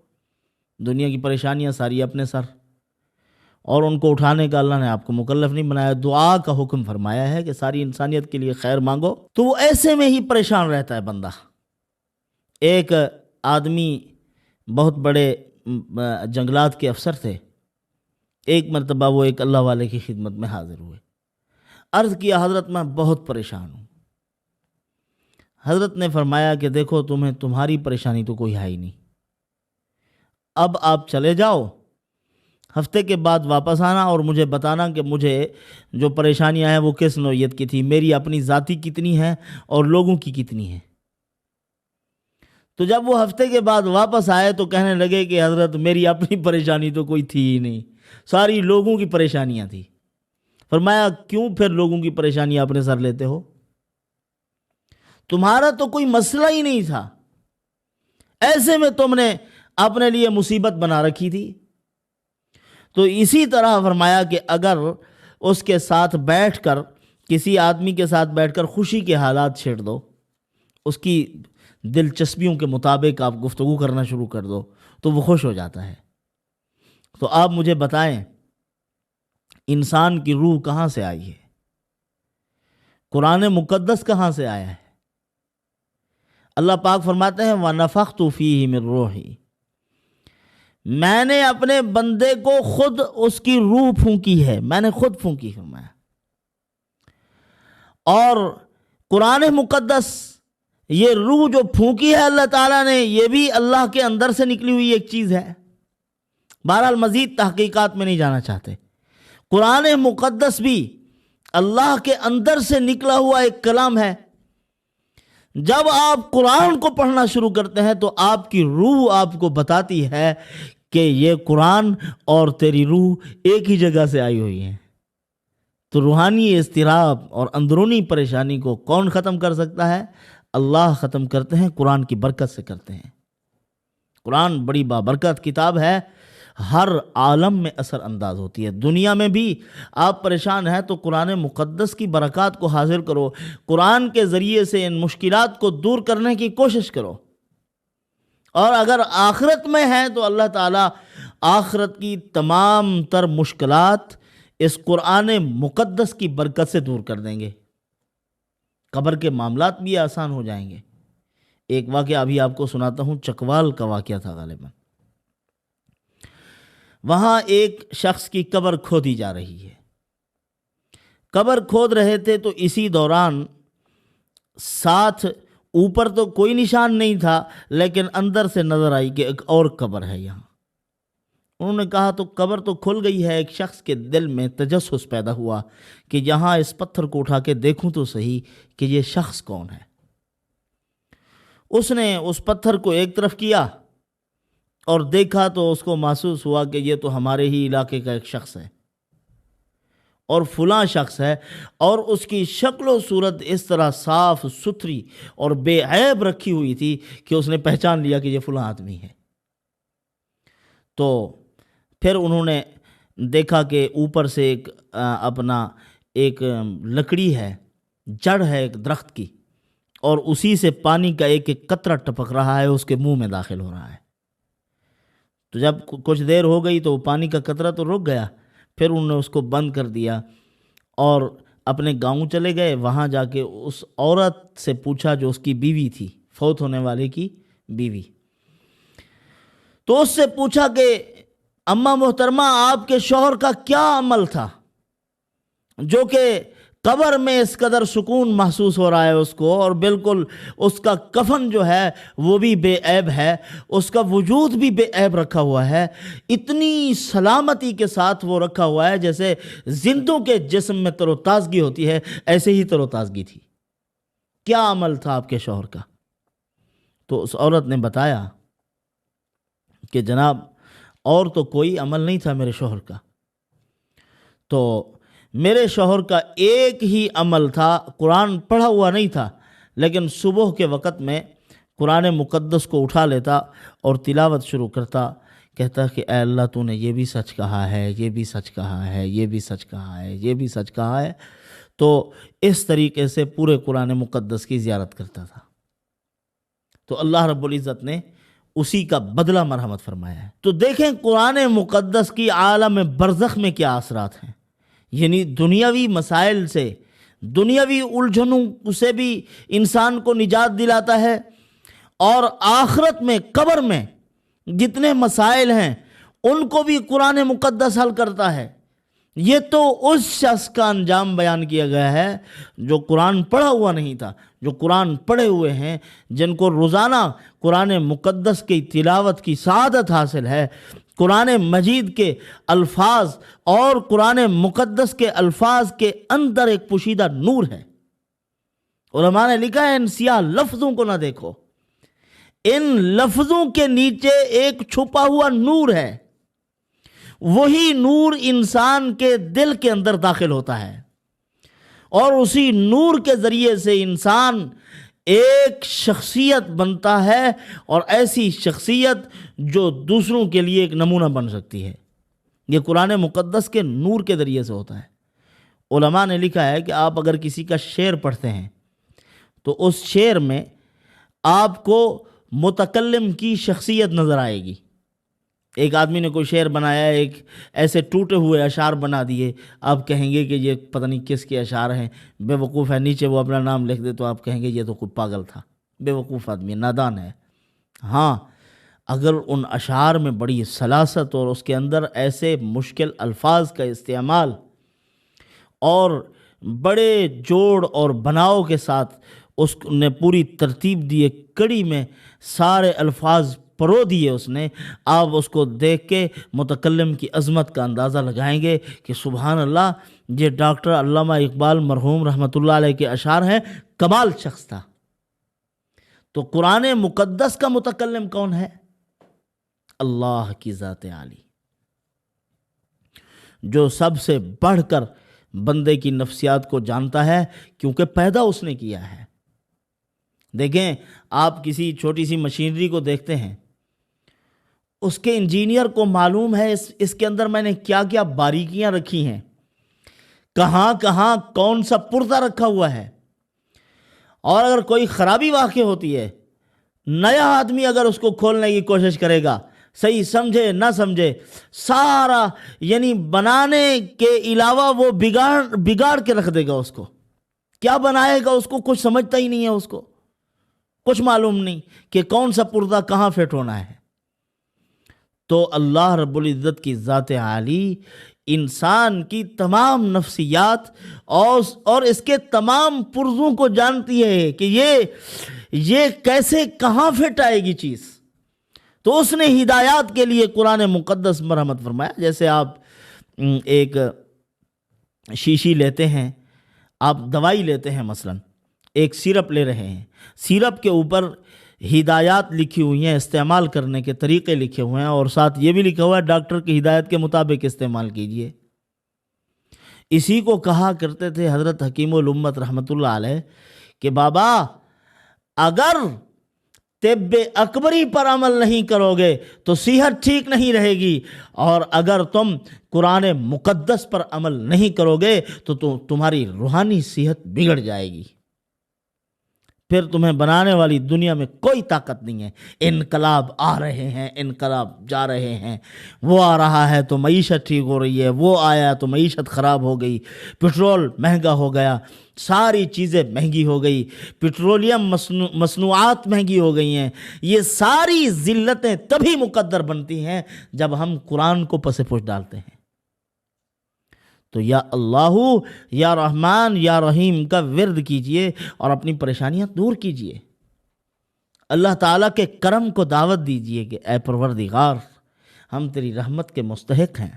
دنیا کی پریشانیاں ساری اپنے سر، اور ان کو اٹھانے کا اللہ نے آپ کو مکلف نہیں بنایا۔ دعا کا حکم فرمایا ہے کہ ساری انسانیت کے لیے خیر مانگو، تو وہ ایسے میں ہی پریشان رہتا ہے بندہ۔ ایک آدمی بہت بڑے جنگلات کے افسر تھے، ایک مرتبہ وہ ایک اللہ والے کی خدمت میں حاضر ہوئے، عرض کیا حضرت میں بہت پریشان ہوں۔ حضرت نے فرمایا کہ دیکھو تمہاری پریشانی تو کوئی ہے ہی نہیں، اب آپ چلے جاؤ، ہفتے کے بعد واپس آنا اور مجھے بتانا کہ مجھے جو پریشانیاں ہیں وہ کس نوعیت کی تھی، میری اپنی ذاتی کتنی ہیں اور لوگوں کی کتنی ہیں۔ تو جب وہ ہفتے کے بعد واپس آئے تو کہنے لگے کہ حضرت میری اپنی پریشانی تو کوئی تھی ہی نہیں، ساری لوگوں کی پریشانیاں تھیں۔ فرمایا کیوں پھر لوگوں کی پریشانیاں اپنے سر لیتے ہو؟ تمہارا تو کوئی مسئلہ ہی نہیں تھا، ایسے میں تم نے اپنے لیے مصیبت بنا رکھی تھی۔ تو اسی طرح فرمایا کہ اگر اس کے ساتھ بیٹھ کر، کسی آدمی کے ساتھ بیٹھ کر خوشی کے حالات چھیڑ دو، اس کی دلچسپیوں کے مطابق آپ گفتگو کرنا شروع کر دو تو وہ خوش ہو جاتا ہے۔ تو آپ مجھے بتائیں، انسان کی روح کہاں سے آئی ہے؟ قرآن مقدس کہاں سے آیا ہے؟ اللہ پاک فرماتے ہیں وَنَفَخْتُ فِيهِ مِن رُوحِي، میں نے اپنے بندے کو خود اس کی روح پھونکی ہے، میں نے خود پھونکی فرمایا۔ اور قرآن مقدس، یہ روح جو پھونکی ہے اللہ تعالیٰ نے، یہ بھی اللہ کے اندر سے نکلی ہوئی ایک چیز ہے، بہرحال مزید تحقیقات میں نہیں جانا چاہتے۔ قرآن مقدس بھی اللہ کے اندر سے نکلا ہوا ایک کلام ہے۔ جب آپ قرآن کو پڑھنا شروع کرتے ہیں تو آپ کی روح آپ کو بتاتی ہے کہ یہ قرآن اور تیری روح ایک ہی جگہ سے آئی ہوئی ہیں۔ تو روحانی اضطراب اور اندرونی پریشانی کو کون ختم کر سکتا ہے؟ اللہ ختم کرتے ہیں، قرآن کی برکت سے کرتے ہیں۔ قرآن بڑی بابرکت کتاب ہے، ہر عالم میں اثر انداز ہوتی ہے۔ دنیا میں بھی آپ پریشان ہیں تو قرآن مقدس کی برکات کو حاصل کرو، قرآن کے ذریعے سے ان مشکلات کو دور کرنے کی کوشش کرو۔ اور اگر آخرت میں ہے تو اللہ تعالیٰ آخرت کی تمام تر مشکلات اس قرآن مقدس کی برکت سے دور کر دیں گے، قبر کے معاملات بھی آسان ہو جائیں گے۔ ایک واقعہ ابھی آپ کو سناتا ہوں، چکوال کا واقعہ تھا غالباً۔ وہاں ایک شخص کی قبر کھودی جا رہی ہے، قبر کھود رہے تھے تو اسی دوران ساتھ اوپر تو کوئی نشان نہیں تھا، لیکن اندر سے نظر آئی کہ ایک اور قبر ہے یہاں۔ انہوں نے کہا تو قبر تو کھل گئی ہے، ایک شخص کے دل میں تجسس پیدا ہوا کہ یہاں اس پتھر کو اٹھا کے دیکھوں تو صحیح کہ یہ شخص کون ہے۔ اس نے اس پتھر کو ایک طرف کیا اور دیکھا تو اس کو محسوس ہوا کہ یہ تو ہمارے ہی علاقے کا ایک شخص ہے اور فلاں شخص ہے، اور اس کی شکل و صورت اس طرح صاف ستھری اور بے عیب رکھی ہوئی تھی کہ اس نے پہچان لیا کہ یہ فلاں آدمی ہے۔ تو پھر انہوں نے دیکھا کہ اوپر سے ایک لکڑی ہے، جڑ ہے ایک درخت کی، اور اسی سے پانی کا ایک ایک قطرہ ٹپک رہا ہے، اس کے منہ میں داخل ہو رہا ہے۔ تو جب کچھ دیر ہو گئی تو پانی کا قطرہ تو رک گیا، پھر انہوں نے اس کو بند کر دیا اور اپنے گاؤں چلے گئے۔ وہاں جا کے اس عورت سے پوچھا جو اس کی بیوی تھی، فوت ہونے والے کی بیوی، تو اس سے پوچھا کہ اماں محترمہ آپ کے شوہر کا کیا عمل تھا جو کہ قبر میں اس قدر سکون محسوس ہو رہا ہے اس کو، اور بالکل اس کا کفن جو ہے وہ بھی بے عیب ہے، اس کا وجود بھی بے عیب رکھا ہوا ہے، اتنی سلامتی کے ساتھ وہ رکھا ہوا ہے جیسے زندوں کے جسم میں تر و تازگی ہوتی ہے، ایسے ہی تر و تازگی تھی۔ کیا عمل تھا آپ کے شوہر کا؟ تو اس عورت نے بتایا کہ جناب اور تو کوئی عمل نہیں تھا میرے شوہر کا، تو میرے شوہر کا ایک ہی عمل تھا، قرآن پڑھا ہوا نہیں تھا، لیکن صبح کے وقت میں قرآن مقدس کو اٹھا لیتا اور تلاوت شروع کرتا، کہتا کہ اے اللہ تو نے یہ بھی سچ کہا ہے، یہ بھی سچ کہا ہے، یہ بھی سچ کہا ہے، یہ بھی سچ کہا ہے۔ تو اس طریقے سے پورے قرآن مقدس کی زیارت کرتا تھا۔ تو اللہ رب العزت نے اسی کا بدلہ مرحمت فرمایا ہے۔ تو دیکھیں قرآن مقدس کی عالم برزخ میں کیا اثرات ہیں، یعنی دنیاوی مسائل سے، دنیاوی الجھنوں سے بھی انسان کو نجات دلاتا ہے، اور آخرت میں قبر میں جتنے مسائل ہیں ان کو بھی قرآن مقدس حل کرتا ہے۔ یہ تو اس شخص کا انجام بیان کیا گیا ہے جو قرآن پڑھا ہوا نہیں تھا، جو قرآن پڑھے ہوئے ہیں، جن کو روزانہ قرآن مقدس کی تلاوت کی سعادت حاصل ہے۔ قرآن مجید کے الفاظ اور قرآن مقدس کے الفاظ کے اندر ایک پوشیدہ نور ہے۔ علماء نے لکھا ہے ان سیاہ لفظوں کو نہ دیکھو، ان لفظوں کے نیچے ایک چھپا ہوا نور ہے، وہی نور انسان کے دل کے اندر داخل ہوتا ہے، اور اسی نور کے ذریعے سے انسان ایک شخصیت بنتا ہے، اور ایسی شخصیت جو دوسروں کے لیے ایک نمونہ بن سکتی ہے۔ یہ قرآن مقدس کے نور کے ذریعے سے ہوتا ہے۔ علماء نے لکھا ہے کہ آپ اگر کسی کا شعر پڑھتے ہیں تو اس شعر میں آپ کو متکلم کی شخصیت نظر آئے گی۔ ایک آدمی نے کوئی شعر بنایا، ایک ایسے ٹوٹے ہوئے اشعار بنا دیے، آپ کہیں گے کہ یہ پتہ نہیں کس کے اشعار ہیں، بے وقوف ہے، نیچے وہ اپنا نام لکھ دے تو آپ کہیں گے یہ تو کوئی پاگل تھا، بے وقوف آدمی، نادان ہے۔ ہاں، اگر ان اشعار میں بڑی سلاست اور اس کے اندر ایسے مشکل الفاظ کا استعمال اور بڑے جوڑ اور بناؤ کے ساتھ اس نے پوری ترتیب دی، کڑی میں سارے الفاظ پرو دیے اس نے، آپ اس کو دیکھ کے متکلم کی عظمت کا اندازہ لگائیں گے کہ سبحان اللہ، یہ ڈاکٹر علامہ اقبال مرحوم رحمۃ اللہ علیہ کے اشعار ہیں، کمال شخص تھا۔ تو قرآن مقدس کا متکلم کون ہے؟ اللہ کی ذات عالی، جو سب سے بڑھ کر بندے کی نفسیات کو جانتا ہے، کیونکہ پیدا اس نے کیا ہے۔ دیکھیں، آپ کسی چھوٹی سی مشینری کو دیکھتے ہیں، اس کے انجینئر کو معلوم ہے اس کے اندر میں نے کیا کیا باریکیاں رکھی ہیں، کہاں کہاں کون سا پردہ رکھا ہوا ہے، اور اگر کوئی خرابی واقع ہوتی ہے، نیا آدمی اگر اس کو کھولنے کی کوشش کرے گا، صحیح سمجھے نہ سمجھے، سارا یعنی بنانے کے علاوہ وہ بگاڑ کے رکھ دے گا۔ اس کو کیا بنائے گا، اس کو کچھ سمجھتا ہی نہیں ہے، اس کو کچھ معلوم نہیں کہ کون سا پردہ کہاں فٹ ہونا ہے۔ تو اللہ رب العزت کی ذات عالی انسان کی تمام نفسیات اور اس کے تمام پرزوں کو جانتی ہے کہ یہ کیسے کہاں فٹ آئے گی چیز۔ تو اس نے ہدایات کے لیے قرآن مقدس مرحمت فرمایا۔ جیسے آپ ایک شیشی لیتے ہیں، آپ دوائی لیتے ہیں، مثلا ایک سیرپ لے رہے ہیں، سیرپ کے اوپر ہدایات لکھی ہوئی ہیں، استعمال کرنے کے طریقے لکھے ہوئے ہیں، اور ساتھ یہ بھی لکھا ہوا ہے ڈاکٹر کی ہدایت کے مطابق استعمال کیجئے۔ اسی کو کہا کرتے تھے حضرت حکیم الامت رحمۃ اللہ علیہ کہ بابا، اگر طب اکبری پر عمل نہیں کرو گے تو صحت ٹھیک نہیں رہے گی، اور اگر تم قرآن مقدس پر عمل نہیں کرو گے تو تمہاری روحانی صحت بگڑ جائے گی، پھر تمہیں بنانے والی دنیا میں کوئی طاقت نہیں ہے۔ انقلاب آ رہے ہیں، انقلاب جا رہے ہیں، وہ آ رہا ہے تو معیشت ٹھیک ہو رہی ہے، وہ آیا تو معیشت خراب ہو گئی، پٹرول مہنگا ہو گیا، ساری چیزیں مہنگی ہو گئی، پیٹرولیم مصنوعات مہنگی ہو گئی ہیں۔ یہ ساری ذلتیں تبھی مقدر بنتی ہیں جب ہم قرآن کو پس پش ڈالتے ہیں۔ تو یا اللہ، یا رحمان، یا رحیم کا ورد کیجئے اور اپنی پریشانیاں دور کیجئے۔ اللہ تعالیٰ کے کرم کو دعوت دیجئے کہ اے پروردگار، ہم تیری رحمت کے مستحق ہیں،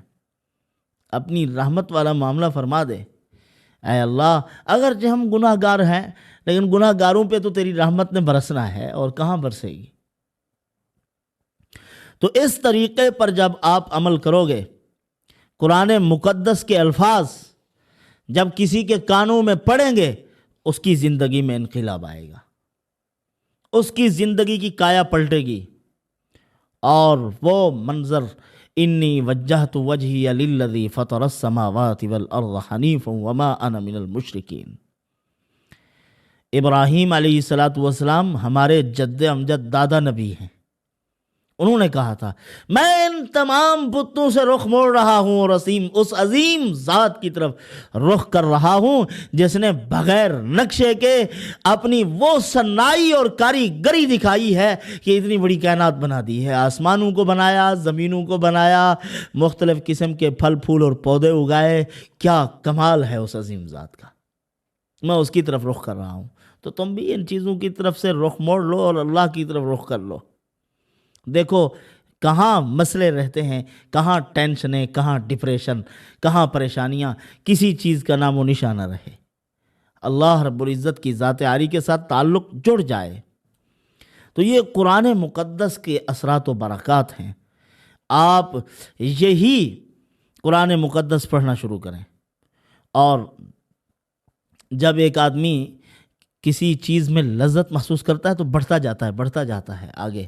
اپنی رحمت والا معاملہ فرما دے۔ اے اللہ، اگرچہ ہم گناہ گار ہیں، لیکن گناہ گاروں پہ تو تیری رحمت نے برسنا ہے، اور کہاں برسے گی۔ تو اس طریقے پر جب آپ عمل کرو گے، قرآن مقدس کے الفاظ جب کسی کے کانوں میں پڑیں گے، اس کی زندگی میں انقلاب آئے گا، اس کی زندگی کی کایا پلٹے گی، اور وہ منظر انی وجہت وجہی للذی فطر السماوات والارض حنیفا وما انا من المشرکین۔ ابراہیم علیہ السلام ہمارے جد امجد دادا نبی ہیں، انہوں نے کہا تھا میں ان تمام بتوں سے رخ موڑ رہا ہوں اور اس عظیم ذات کی طرف رخ کر رہا ہوں جس نے بغیر نقشے کے اپنی وہ صنائی اور کاریگری دکھائی ہے کہ اتنی بڑی کائنات بنا دی ہے، آسمانوں کو بنایا، زمینوں کو بنایا، مختلف قسم کے پھل پھول اور پودے اگائے۔ کیا کمال ہے اس عظیم ذات کا، میں اس کی طرف رخ کر رہا ہوں۔ تو تم بھی ان چیزوں کی طرف سے رخ موڑ لو اور اللہ کی طرف رخ کر لو۔ دیکھو کہاں مسئلے رہتے ہیں، کہاں ٹینشنیں، کہاں ڈپریشن، کہاں پریشانیاں، کسی چیز کا نام و نشان نہ رہے۔ اللہ رب العزت کی ذات عالی کے ساتھ تعلق جڑ جائے۔ تو یہ قرآن مقدس کے اثرات و برکات ہیں۔ آپ یہی قرآن مقدس پڑھنا شروع کریں، اور جب ایک آدمی کسی چیز میں لذت محسوس کرتا ہے تو بڑھتا جاتا ہے آگے۔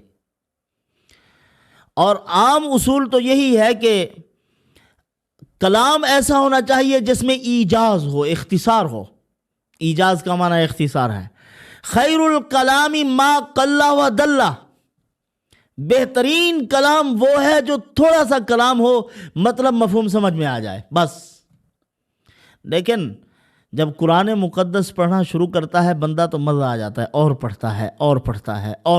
اور عام اصول تو یہی ہے کہ کلام ایسا ہونا چاہیے جس میں ایجاز ہو، اختصار ہو۔ ایجاز کا معنی اختصار ہے۔ خیر الکلام ما قل و دل، بہترین کلام وہ ہے جو تھوڑا سا کلام ہو، مطلب مفہوم سمجھ میں آ جائے بس۔ لیکن جب قرآن مقدس پڑھنا شروع کرتا ہے بندہ تو مزہ آ جاتا ہے، اور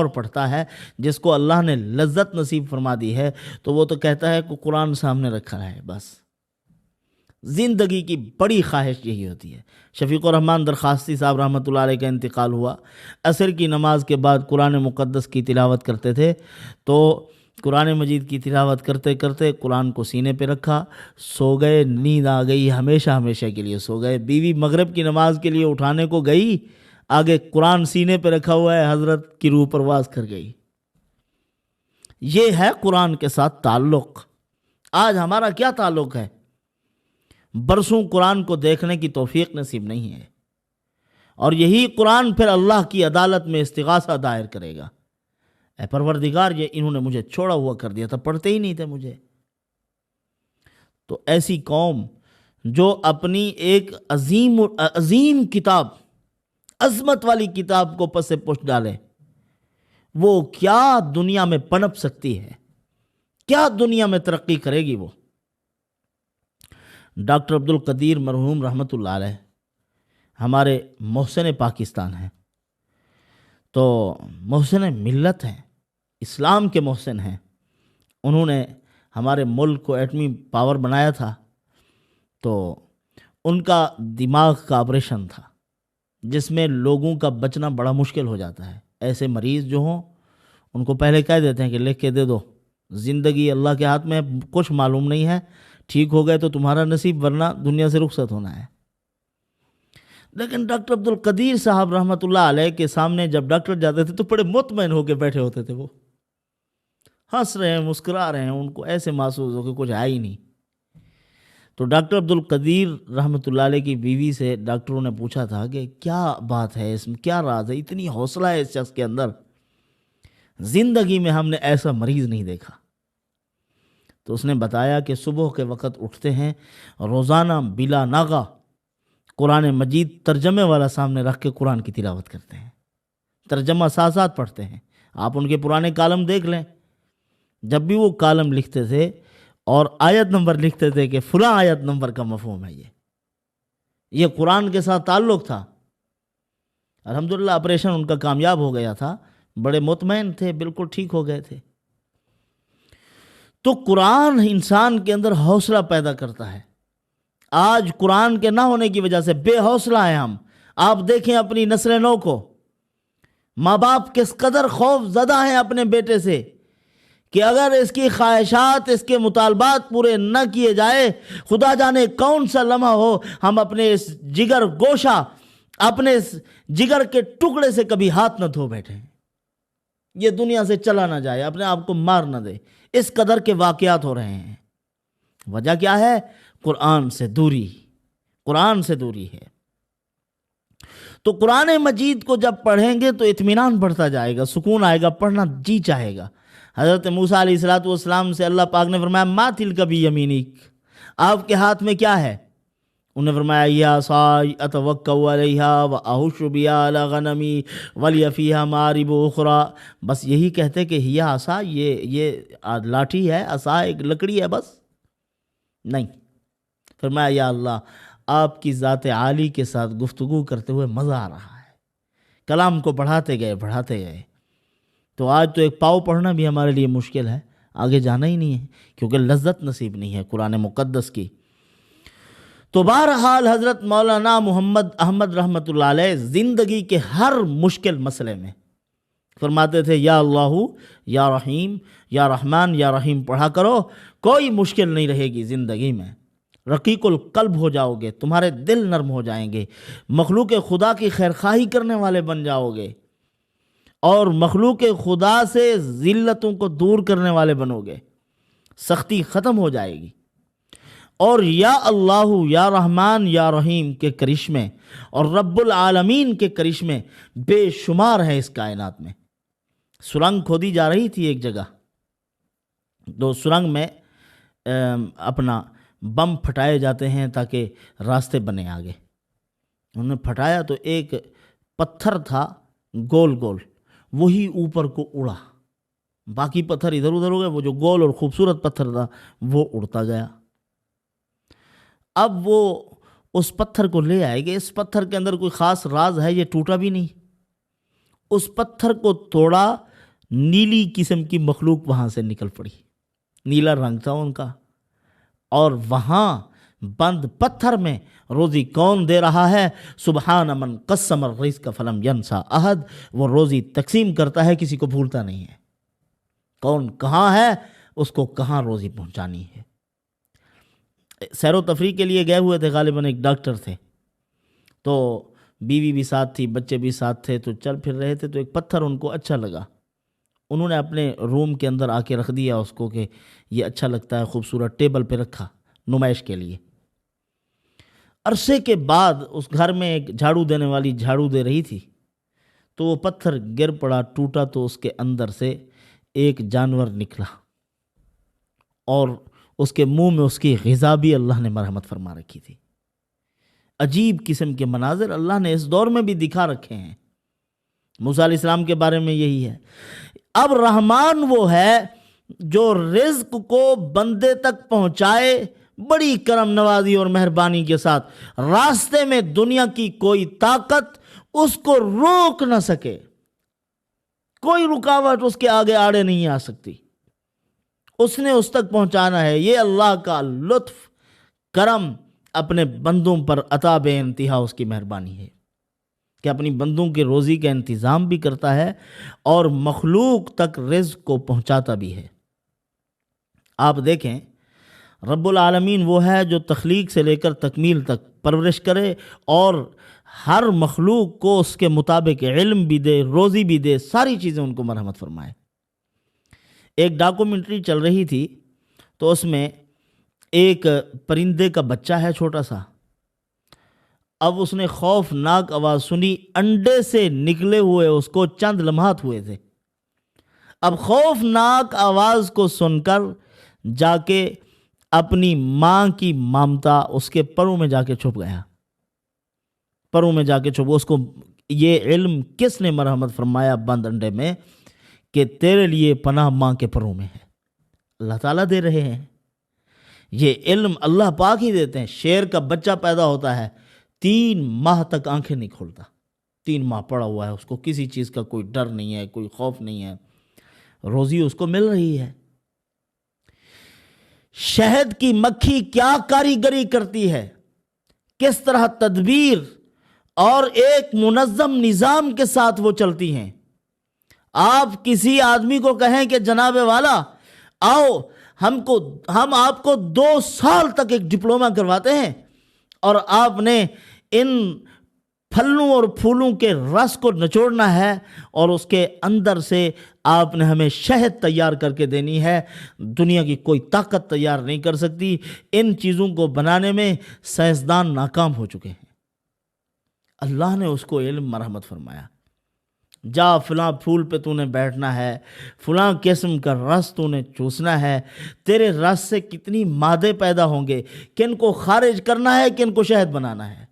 پڑھتا ہے۔ جس کو اللہ نے لذت نصیب فرما دی ہے تو وہ تو کہتا ہے کہ قرآن سامنے رکھا ہے بس، زندگی کی بڑی خواہش یہی ہوتی ہے۔ شفیق الرحمن درخواستی صاحب رحمۃ اللہ علیہ کا انتقال ہوا، عصر کی نماز کے بعد قرآن مقدس کی تلاوت کرتے تھے، تو قرآن مجید کی تلاوت کرتے کرتے قرآن کو سینے پہ رکھا، سو گئے، نیند آ گئی، ہمیشہ ہمیشہ کے لیے سو گئے۔ بیوی مغرب کی نماز کے لیے اٹھانے کو گئی، آگے قرآن سینے پہ رکھا ہوا ہے، حضرت کی روح پرواز کر گئی۔ یہ ہے قرآن کے ساتھ تعلق۔ آج ہمارا کیا تعلق ہے؟ برسوں قرآن کو دیکھنے کی توفیق نصیب نہیں ہے، اور یہی قرآن پھر اللہ کی عدالت میں استغاثہ دائر کرے گا، اے پروردگار یہ انہوں نے مجھے چھوڑا ہوا کر دیا تھا، پڑھتے ہی نہیں تھے مجھے۔ تو ایسی قوم جو اپنی ایک عظیم کتاب، عظمت والی کتاب کو پس پش ڈالے، وہ کیا دنیا میں پنپ سکتی ہے؟ کیا دنیا میں ترقی کرے گی؟ وہ ڈاکٹر عبد القدیر مرحوم رحمۃ اللہ علیہ ہمارے محسن پاکستان ہیں، تو محسن ملت ہیں، اسلام کے محسن ہیں۔ انہوں نے ہمارے ملک کو ایٹمی پاور بنایا تھا، تو ان کا دماغ کا آپریشن تھا جس میں لوگوں کا بچنا بڑا مشکل ہو جاتا ہے۔ ایسے مریض جو ہوں ان کو پہلے کہہ دیتے ہیں کہ لکھ کے دے دو، زندگی اللہ کے ہاتھ میں، کچھ معلوم نہیں ہے، ٹھیک ہو گئے تو تمہارا نصیب، ورنہ دنیا سے رخصت ہونا ہے۔ لیکن ڈاکٹر عبد القدیر صاحب رحمۃ اللہ علیہ کے سامنے جب ڈاکٹر جاتے تھے تو بڑے مطمئن ہو کے بیٹھے ہوتے تھے، وہ ہنس رہے ہیں، مسکرا رہے ہیں، ان کو ایسے محسوس ہو کہ کچھ ہے ہی نہیں۔ تو ڈاکٹر عبد القدیر رحمۃ اللہ علیہ کی بیوی سے ڈاکٹروں نے پوچھا تھا کہ کیا بات ہے اس میں، کیا راز ہے، اتنی حوصلہ ہے اس شخص کے اندر، زندگی میں ہم نے ایسا مریض نہیں دیکھا۔ تو اس نے بتایا کہ صبح کے وقت اٹھتے ہیں، روزانہ بلا ناغہ قرآن مجید ترجمے والا سامنے رکھ کے قرآن کی تلاوت کرتے ہیں، ترجمہ ساتھ ساتھ پڑھتے ہیں۔ آپ ان کے پرانے کالم دیکھ لیں، جب بھی وہ کالم لکھتے تھے اور آیت نمبر لکھتے تھے کہ فلاں آیت نمبر کا مفہوم ہے، یہ قرآن کے ساتھ تعلق تھا۔ الحمدللہ آپریشن ان کا کامیاب ہو گیا تھا، بڑے مطمئن تھے، بالکل ٹھیک ہو گئے تھے۔ تو قرآن انسان کے اندر حوصلہ پیدا کرتا ہے۔ آج قرآن کے نہ ہونے کی وجہ سے بے حوصلہ ہیں ہم۔ آپ دیکھیں اپنی نسل نو کو، ماں باپ کس قدر خوف زدہ ہیں اپنے بیٹے سے کہ اگر اس کی خواہشات، اس کے مطالبات پورے نہ کیے جائے، خدا جانے کون سا لمحہ ہو ہم اپنے اس جگر گوشہ، اپنے اس جگر کے ٹکڑے سے کبھی ہاتھ نہ دھو بیٹھے، یہ دنیا سے چلا نہ جائے، اپنے آپ کو مار نہ دے۔ اس قدر کے واقعات ہو رہے ہیں۔ وجہ کیا ہے؟ قرآن سے دوری، قرآن سے دوری ہے۔ تو قرآن مجید کو جب پڑھیں گے تو اطمینان بڑھتا جائے گا، سکون آئے گا، پڑھنا جی چاہے گا۔ حضرت موسیٰ علیہ السلام سے اللہ پاک نے فرمایا ما تلک بیمینک، آپ کے ہاتھ میں کیا ہے؟ انہوں نے فرمایا یا عصای اتوکا علیہا واہش بہا علی غنمی ولی فیہا مآرب اخری، بس یہی کہتے کہ یا عصا، یہ لاٹھی ہے، عصا ایک لکڑی ہے، بس نہیں۔ فرمایا یا اللہ، آپ کی ذات عالی کے ساتھ گفتگو کرتے ہوئے مزہ آ رہا ہے، کلام کو بڑھاتے گئے۔ تو آج تو ایک پاؤ پڑھنا بھی ہمارے لیے مشکل ہے، آگے جانا ہی نہیں ہے، کیونکہ لذت نصیب نہیں ہے قرآن مقدس کی۔ تو بہرحال حضرت مولانا محمد احمد رحمۃ اللہ علیہ زندگی کے ہر مشکل مسئلے میں فرماتے تھے یا اللہ یا رحیم یا رحمان یا رحیم پڑھا کرو، کوئی مشکل نہیں رہے گی زندگی میں، رقیق القلب ہو جاؤ گے، تمہارے دل نرم ہو جائیں گے، مخلوق خدا کی خیرخواہی کرنے والے بن جاؤ گے، اور مخلوق خدا سے ذلتوں کو دور کرنے والے بنو گے، سختی ختم ہو جائے گی۔ اور یا اللہ یا رحمان یا رحیم کے کرشمے اور رب العالمین کے کرشمے بے شمار ہے اس کائنات میں۔ سرنگ کھودی جا رہی تھی ایک جگہ، تو سرنگ میں اپنا بم پھٹائے جاتے ہیں تاکہ راستے بنے آگے۔ انہوں نے پھٹایا تو ایک پتھر تھا گول گول، وہی اوپر کو اڑا، باقی پتھر ادھر ادھر ہو گئے، وہ جو گول اور خوبصورت پتھر تھا وہ اڑتا گیا۔ اب وہ اس پتھر کو لے آئے گے، اس پتھر کے اندر کوئی خاص راز ہے، یہ ٹوٹا بھی نہیں۔ اس پتھر کو توڑا، نیلی قسم کی مخلوق وہاں سے نکل پڑی، نیلا رنگ تھا ان کا، اور وہاں بند پتھر میں روزی کون دے رہا ہے؟ سبحان من قسم الرزق فلم ینسا احد، وہ روزی تقسیم کرتا ہے، کسی کو بھولتا نہیں ہے۔ کون کہاں ہے، اس کو کہاں روزی پہنچانی ہے۔ سیر و تفریح کے لیے گئے ہوئے تھے، غالباً ایک ڈاکٹر تھے، تو بیوی بھی ساتھ تھی، بچے بھی ساتھ تھے، تو چل پھر رہے تھے، تو ایک پتھر ان کو اچھا لگا، انہوں نے اپنے روم کے اندر آ کے رکھ دیا اس کو کہ یہ اچھا لگتا ہے، خوبصورت ٹیبل پہ رکھا نمائش کے لیے۔ عرصے کے بعد اس گھر میں ایک جھاڑو دینے والی جھاڑو دے رہی تھی، تو وہ پتھر گر پڑا، ٹوٹا، تو اس کے اندر سے ایک جانور نکلا، اور اس کے منہ میں اس کی غذا بھی اللہ نے مرحمت فرما رکھی تھی۔ عجیب قسم کے مناظر اللہ نے اس دور میں بھی دکھا رکھے ہیں۔ موسیٰ علیہ السلام کے بارے میں یہی ہے۔ اب رحمان وہ ہے جو رزق کو بندے تک پہنچائے بڑی کرم نوازی اور مہربانی کے ساتھ، راستے میں دنیا کی کوئی طاقت اس کو روک نہ سکے، کوئی رکاوٹ اس کے آگے آڑے نہیں آ سکتی، اس نے اس تک پہنچانا ہے۔ یہ اللہ کا لطف کرم اپنے بندوں پر عطا بے انتہا اس کی مہربانی ہے کہ اپنی بندوں کے روزی کا انتظام بھی کرتا ہے اور مخلوق تک رزق کو پہنچاتا بھی ہے۔ آپ دیکھیں، رب العالمین وہ ہے جو تخلیق سے لے کر تکمیل تک پرورش کرے اور ہر مخلوق کو اس کے مطابق علم بھی دے، روزی بھی دے، ساری چیزیں ان کو مرحمت فرمائے۔ ایک ڈاکومنٹری چل رہی تھی، تو اس میں ایک پرندے کا بچہ ہے چھوٹا سا، اب اس نے خوفناک آواز سنی، انڈے سے نکلے ہوئے اس کو چند لمحات ہوئے تھے، اب خوفناک آواز کو سن کر جا کے اپنی ماں کی مامتا اس کے پروں میں جا کے چھپ گیا، پروں میں جا کے چھپ۔ اس کو یہ علم کس نے مرحمت فرمایا بند انڈے میں کہ تیرے لیے پناہ ماں کے پروں میں ہے، اللہ تعالیٰ دے رہے ہیں۔ یہ علم اللہ پاک ہی دیتے ہیں۔ شیر کا بچہ پیدا ہوتا ہے، 3 ماہ تک آنکھیں نہیں کھولتا، 3 ماہ پڑا ہوا ہے، اس کو کسی چیز کا کوئی ڈر نہیں ہے، کوئی خوف نہیں ہے، روزی اس کو مل رہی ہے۔ شہد کی مکھی کیا کاریگری کرتی ہے، کس طرح تدبیر اور ایک منظم نظام کے ساتھ وہ چلتی ہیں۔ آپ کسی آدمی کو کہیں کہ جناب والا آؤ، ہم آپ کو 2 سال تک ایک ڈپلومہ کرواتے ہیں، اور آپ نے ان پھلوں اور پھولوں کے رس کو نچوڑنا ہے اور اس کے اندر سے آپ نے ہمیں شہد تیار کر کے دینی ہے، دنیا کی کوئی طاقت تیار نہیں کر سکتی۔ ان چیزوں کو بنانے میں سائنسدان ناکام ہو چکے ہیں۔ اللہ نے اس کو علم مرحمت فرمایا، جا فلاں پھول پہ تو نے بیٹھنا ہے، فلاں قسم کا رس تو نے چوسنا ہے، تیرے رس سے کتنی مادے پیدا ہوں گے، کن کو خارج کرنا ہے، کن کو شہد بنانا ہے،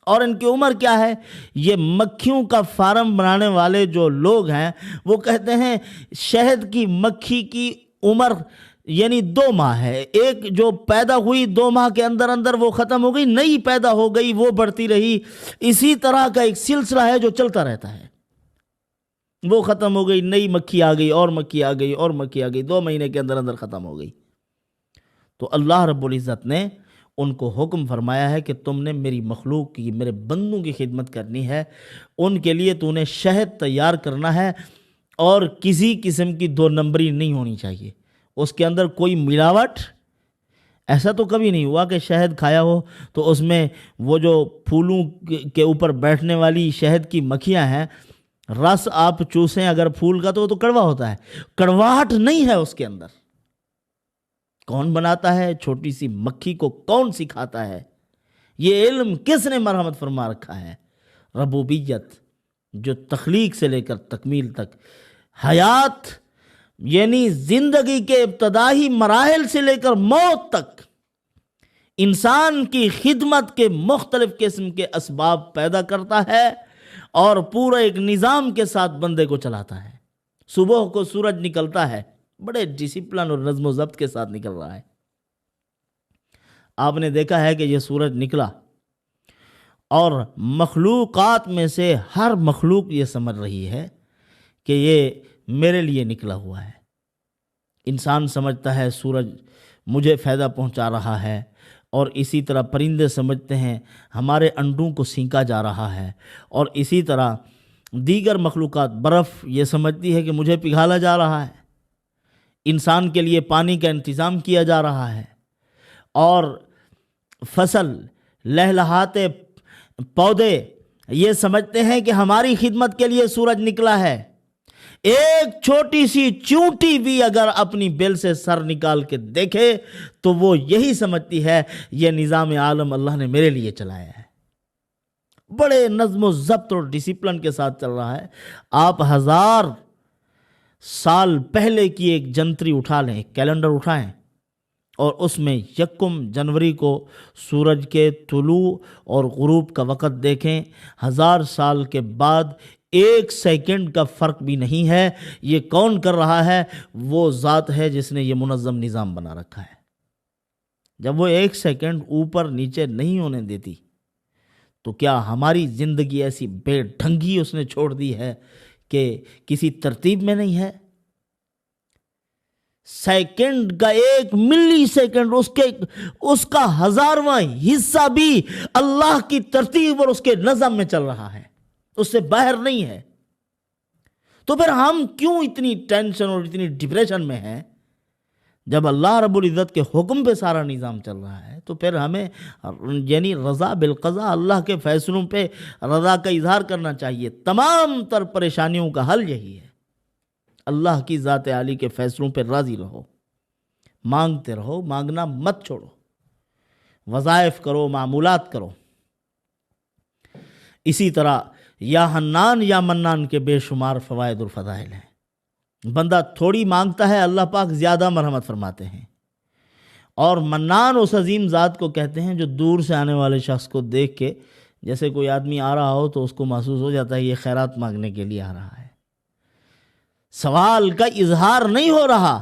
اور ان کی عمر کیا ہے۔ یہ مکھیوں کا فارم بنانے والے جو لوگ ہیں وہ کہتے ہیں شہد کی مکھی کی عمر یعنی 2 ماہ ہے، ایک جو پیدا ہوئی 2 ماہ کے اندر اندر وہ ختم ہو گئی، نئی پیدا ہو گئی، وہ بڑھتی رہی، اسی طرح کا ایک سلسلہ ہے جو چلتا رہتا ہے۔ وہ ختم ہو گئی، نئی مکھی آ گئی، اور مکھی آ گئی، اور مکھی آ گئی، 2 مہینے کے اندر اندر ختم ہو گئی۔ تو اللہ رب العزت نے ان کو حکم فرمایا ہے کہ تم نے میری مخلوق کی، میرے بندوں کی خدمت کرنی ہے، ان کے لیے تو نے شہد تیار کرنا ہے، اور کسی قسم کی 2 نمبری نہیں ہونی چاہیے، اس کے اندر کوئی ملاوٹ۔ ایسا تو کبھی نہیں ہوا کہ شہد کھایا ہو تو اس میں وہ جو پھولوں کے اوپر بیٹھنے والی شہد کی مکھیاں ہیں، رس آپ چوسیں اگر پھول کا تو وہ تو کڑوا ہوتا ہے، کڑواہٹ نہیں ہے اس کے اندر۔ کون بناتا ہے؟ چھوٹی سی مکھی کو کون سکھاتا ہے؟ یہ علم کس نے مرحمت فرما رکھا ہے؟ ربوبیت، جو تخلیق سے لے کر تکمیل تک، حیات یعنی زندگی کے ابتدائی مراحل سے لے کر موت تک انسان کی خدمت کے مختلف قسم کے اسباب پیدا کرتا ہے اور پورا ایک نظام کے ساتھ بندے کو چلاتا ہے۔ صبح کو سورج نکلتا ہے، بڑے ڈسپلن اور نظم و ضبط کے ساتھ نکل رہا ہے۔ آپ نے دیکھا ہے کہ یہ سورج نکلا اور مخلوقات میں سے ہر مخلوق یہ سمجھ رہی ہے کہ یہ میرے لیے نکلا ہوا ہے۔ انسان سمجھتا ہے سورج مجھے فائدہ پہنچا رہا ہے، اور اسی طرح پرندے سمجھتے ہیں ہمارے انڈوں کو سینکا جا رہا ہے، اور اسی طرح دیگر مخلوقات، برف یہ سمجھتی ہے کہ مجھے پگھالا جا رہا ہے، انسان کے لیے پانی کا انتظام کیا جا رہا ہے، اور فصل، لہلہاتے پودے یہ سمجھتے ہیں کہ ہماری خدمت کے لیے سورج نکلا ہے۔ ایک چھوٹی سی چونٹی بھی اگر اپنی بیل سے سر نکال کے دیکھے تو وہ یہی سمجھتی ہے یہ نظام عالم اللہ نے میرے لیے چلایا ہے۔ بڑے نظم و ضبط اور ڈسپلن کے ساتھ چل رہا ہے۔ آپ 1000 سال پہلے کی ایک جنتری اٹھا لیں، ایک کیلنڈر اٹھائیں، اور اس میں 1 جنوری کو سورج کے طلوع اور غروب کا وقت دیکھیں۔ 1000 سال کے بعد 1 سیکنڈ کا فرق بھی نہیں ہے۔ یہ کون کر رہا ہے؟ وہ ذات ہے جس نے یہ منظم نظام بنا رکھا ہے۔ جب وہ 1 سیکنڈ اوپر نیچے نہیں ہونے دیتی تو کیا ہماری زندگی ایسی بے ڈھنگی اس نے چھوڑ دی ہے کہ کسی ترتیب میں نہیں ہے؟ سیکنڈ کا 1 ملی سیکنڈ، اس کا 1000واں حصہ بھی اللہ کی ترتیب اور اس کے نظم میں چل رہا ہے، اس سے باہر نہیں ہے۔ تو پھر ہم کیوں اتنی ٹینشن اور اتنی ڈپریشن میں ہیں؟ جب اللہ رب العزت کے حکم پہ سارا نظام چل رہا ہے تو پھر ہمیں یعنی رضا بالقضاء، اللہ کے فیصلوں پہ رضا کا اظہار کرنا چاہیے۔ تمام تر پریشانیوں کا حل یہی ہے، اللہ کی ذات عالی کے فیصلوں پہ راضی رہو، مانگتے رہو، مانگنا مت چھوڑو، وظائف کرو، معمولات کرو۔ اسی طرح یا حنان یا منان کے بے شمار فوائد اور فضائل ہیں۔ بندہ تھوڑی مانگتا ہے، اللہ پاک زیادہ مرحمت فرماتے ہیں۔ اور منان اس عظیم ذات کو کہتے ہیں جو دور سے آنے والے شخص کو دیکھ کے، جیسے کوئی آدمی آ رہا ہو تو اس کو محسوس ہو جاتا ہے یہ خیرات مانگنے کے لیے آ رہا ہے، سوال کا اظہار نہیں ہو رہا،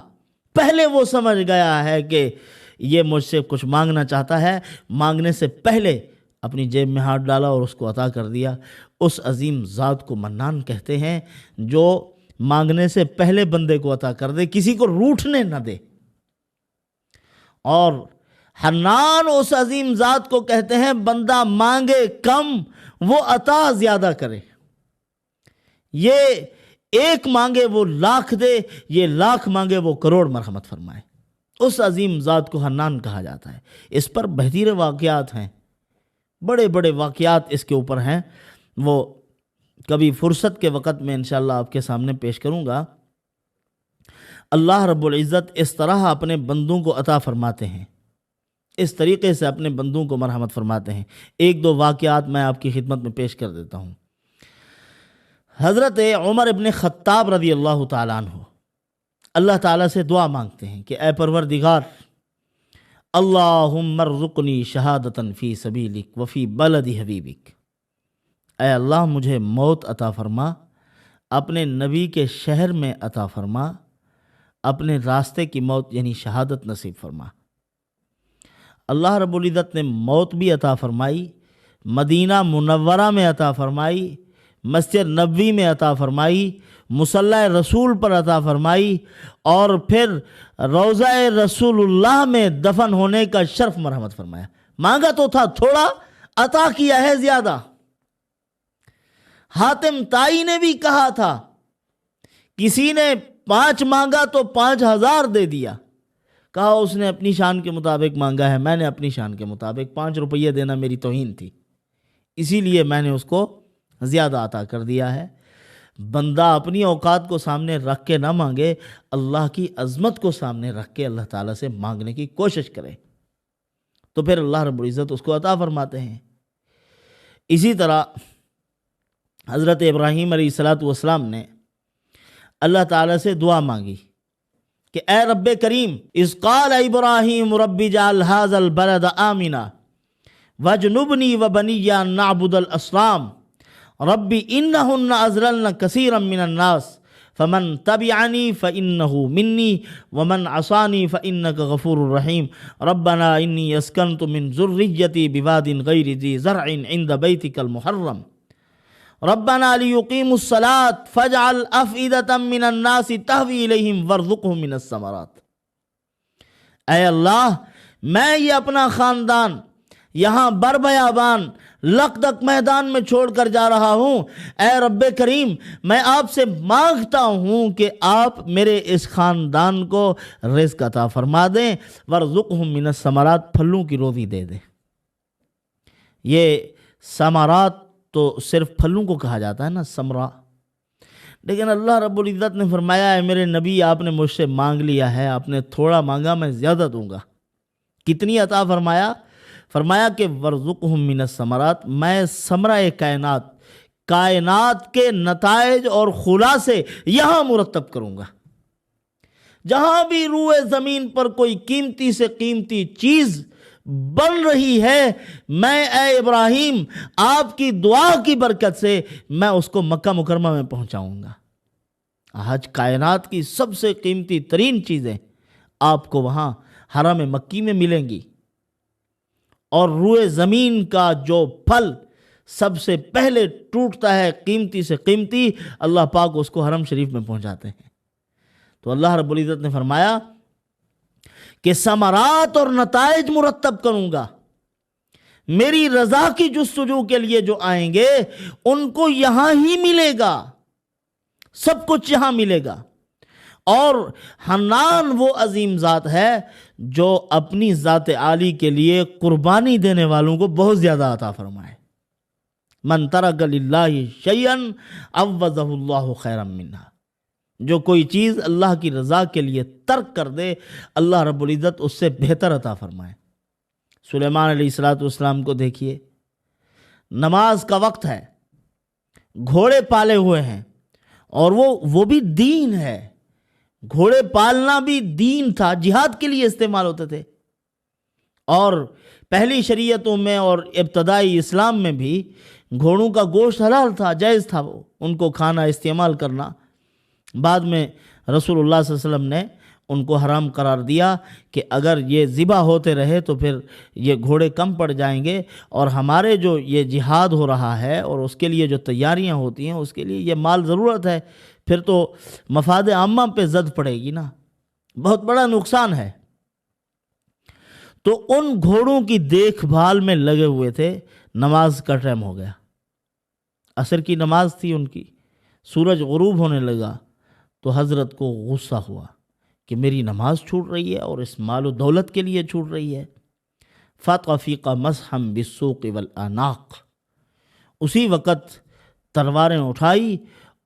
پہلے وہ سمجھ گیا ہے کہ یہ مجھ سے کچھ مانگنا چاہتا ہے، مانگنے سے پہلے اپنی جیب میں ہاتھ ڈالا اور اس کو عطا کر دیا۔ اس عظیم ذات کو منان کہتے ہیں جو مانگنے سے پہلے بندے کو عطا کر دے، کسی کو روٹھنے نہ دے۔ اور حنان اس عظیم ذات کو کہتے ہیں بندہ مانگے کم، وہ عطا زیادہ کرے۔ یہ 1 مانگے وہ 1,00,000 دے، یہ 1,00,000 مانگے وہ کروڑ مرحمت فرمائے۔ اس عظیم ذات کو حنان کہا جاتا ہے۔ اس پر بہترین واقعات ہیں، بڑے بڑے واقعات اس کے اوپر ہیں، وہ کبھی فرصت کے وقت میں انشاءاللہ آپ کے سامنے پیش کروں گا۔ اللہ رب العزت اس طرح اپنے بندوں کو عطا فرماتے ہیں، اس طریقے سے اپنے بندوں کو مرحمت فرماتے ہیں۔ 1-2 واقعات میں آپ کی خدمت میں پیش کر دیتا ہوں۔ حضرت عمر ابن خطاب رضی اللہ تعالیٰ عنہ اللہ تعالیٰ سے دعا مانگتے ہیں کہ اے پروردگار، اللہم ارزقنی شہادتاً فی سبیلک وفی بلد حبیبک، اے اللہ مجھے موت عطا فرما، اپنے نبی کے شہر میں عطا فرما، اپنے راستے کی موت یعنی شہادت نصیب فرما۔ اللہ رب العزت نے موت بھی عطا فرمائی، مدینہ منورہ میں عطا فرمائی، مسجد نبوی میں عطا فرمائی، مصلی رسول پر عطا فرمائی، اور پھر روضہ رسول اللہ میں دفن ہونے کا شرف مرحمت فرمایا۔ مانگا تو تھا تھوڑا، عطا کیا ہے زیادہ۔ حاتم طائی نے بھی کہا تھا، کسی نے 5 مانگا تو 5,000 دے دیا، کہا اس نے اپنی شان کے مطابق مانگا ہے، میں نے اپنی شان کے مطابق 5 روپیہ دینا میری توہین تھی، اسی لیے میں نے اس کو زیادہ عطا کر دیا ہے۔ بندہ اپنی اوقات کو سامنے رکھ کے نہ مانگے، اللہ کی عظمت کو سامنے رکھ کے اللہ تعالیٰ سے مانگنے کی کوشش کرے تو پھر اللہ رب العزت اس کو عطا فرماتے ہیں۔ اسی طرح حضرت ابراہیم علیہ السلام نے اللہ تعالیٰ سے دعا مانگی کہ اے رب کریم، اذ قال ابراہیم رب اجعل ھذا البلد آمنا واجنبنی وبنی ان نعبد الاصنام رب انہن اضللن کثیرا من الناس فمن تبعنی فإنہ منی ومن عصانی فإنک غفور رحیم ربنا انی اسکنت من ذریتی بواد غیر ذی زرع عند بیتک المحرم ربنا لیقیموا الصلاة فاجعل افئدة من الناس تہوی الیہم وارزقہم من الثمرات۔ اے اللہ، میں یہ اپنا خاندان یہاں بربیابان لقدق میدان میں چھوڑ کر جا رہا ہوں، اے رب کریم میں آپ سے مانگتا ہوں کہ آپ میرے اس خاندان کو رزق عطا فرما دیں، وارزقہم من الثمرات، پھلوں کی روزی دے دیں۔ یہ ثمرات تو صرف پھلوں کو کہا جاتا ہے نا، ثمرہ، لیکن اللہ رب العزت نے فرمایا ہے میرے نبی آپ نے مجھ سے مانگ لیا ہے، آپ نے تھوڑا مانگا میں زیادہ دوں گا۔ کتنی عطا فرمایا؟ فرمایا کہ ورزقہم من الثمرات، میں ثمرہ کائنات کے نتائج اور خلاصے یہاں مرتب کروں گا۔ جہاں بھی روئے زمین پر کوئی قیمتی سے قیمتی چیز بن رہی ہے، میں اے ابراہیم آپ کی دعا کی برکت سے میں اس کو مکہ مکرمہ میں پہنچاؤں گا۔ آج کائنات کی سب سے قیمتی ترین چیزیں آپ کو وہاں حرم مکی میں ملیں گی، اور روئے زمین کا جو پھل سب سے پہلے ٹوٹتا ہے قیمتی سے قیمتی، اللہ پاک اس کو حرم شریف میں پہنچاتے ہیں۔ تو اللہ رب العزت نے فرمایا کہ ثمرات اور نتائج مرتب کروں گا، میری رضا کی جستجو کے لیے جو آئیں گے ان کو یہاں ہی ملے گا، سب کچھ یہاں ملے گا۔ اور حنان وہ عظیم ذات ہے جو اپنی ذات عالی کے لیے قربانی دینے والوں کو بہت زیادہ عطا فرمائے۔ من ترک للہ شیئا عوضہ اللہ خیرا منہا، جو کوئی چیز اللہ کی رضا کے لیے ترک کر دے اللہ رب العزت اس سے بہتر عطا فرمائے۔ سلیمان علیہ السلام کو دیکھیے، نماز کا وقت ہے، گھوڑے پالے ہوئے ہیں، اور وہ بھی دین ہے، گھوڑے پالنا بھی دین تھا، جہاد کے لیے استعمال ہوتے تھے۔ اور پہلی شریعتوں میں اور ابتدائی اسلام میں بھی گھوڑوں کا گوشت حلال تھا، جائز تھا وہ ان کو کھانا استعمال کرنا۔ بعد میں رسول اللہ صلی اللہ علیہ وسلم نے ان کو حرام قرار دیا کہ اگر یہ ذبح ہوتے رہے تو پھر یہ گھوڑے کم پڑ جائیں گے، اور ہمارے جو یہ جہاد ہو رہا ہے اور اس کے لیے جو تیاریاں ہوتی ہیں اس کے لیے یہ مال ضرورت ہے، پھر تو مفاد عامہ پہ زد پڑے گی نا، بہت بڑا نقصان ہے۔ تو ان گھوڑوں کی دیکھ بھال میں لگے ہوئے تھے۔ نماز کا ٹائم ہو گیا، عصر کی نماز تھی ان کی، سورج غروب ہونے لگا تو حضرت کو غصہ ہوا کہ میری نماز چھوٹ رہی ہے اور اس مال و دولت کے لیے چھوٹ رہی ہے۔ فَطَفِقَ مَسْحًا بِالسُّوقِ وَالْأَعْنَاقِ، اسی وقت تلواریں اٹھائی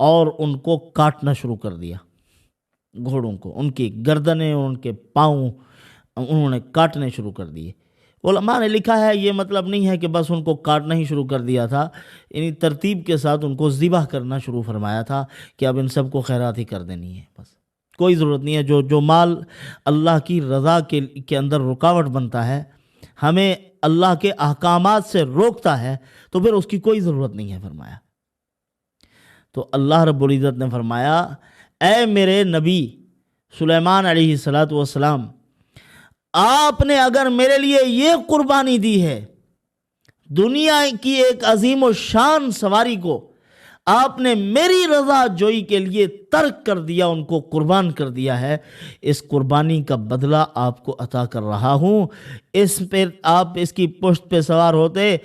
اور ان کو کاٹنا شروع کر دیا، گھوڑوں کو، ان کی گردنیں اور ان کے پاؤں انہوں نے کاٹنے شروع کر دیے۔ علماء نے لکھا ہے یہ مطلب نہیں ہے کہ بس ان کو کاٹنا ہی شروع کر دیا تھا، یعنی ترتیب کے ساتھ ان کو ذبح کرنا شروع فرمایا تھا کہ اب ان سب کو خیرات ہی کر دینی ہے، بس کوئی ضرورت نہیں ہے۔ جو مال اللہ کی رضا کے اندر رکاوٹ بنتا ہے، ہمیں اللہ کے احکامات سے روکتا ہے، تو پھر اس کی کوئی ضرورت نہیں ہے فرمایا۔ تو اللہ رب العزت نے فرمایا اے میرے نبی سلیمان علیہ السلام، آپ نے اگر میرے لیے یہ قربانی دی ہے، دنیا کی ایک عظیم و شان سواری کو آپ نے میری رضا جوئی کے لیے ترک کر دیا، ان کو قربان کر دیا ہے، اس قربانی کا بدلہ آپ کو عطا کر رہا ہوں۔ اس پہ آپ اس کی پشت پہ سوار ہوتے،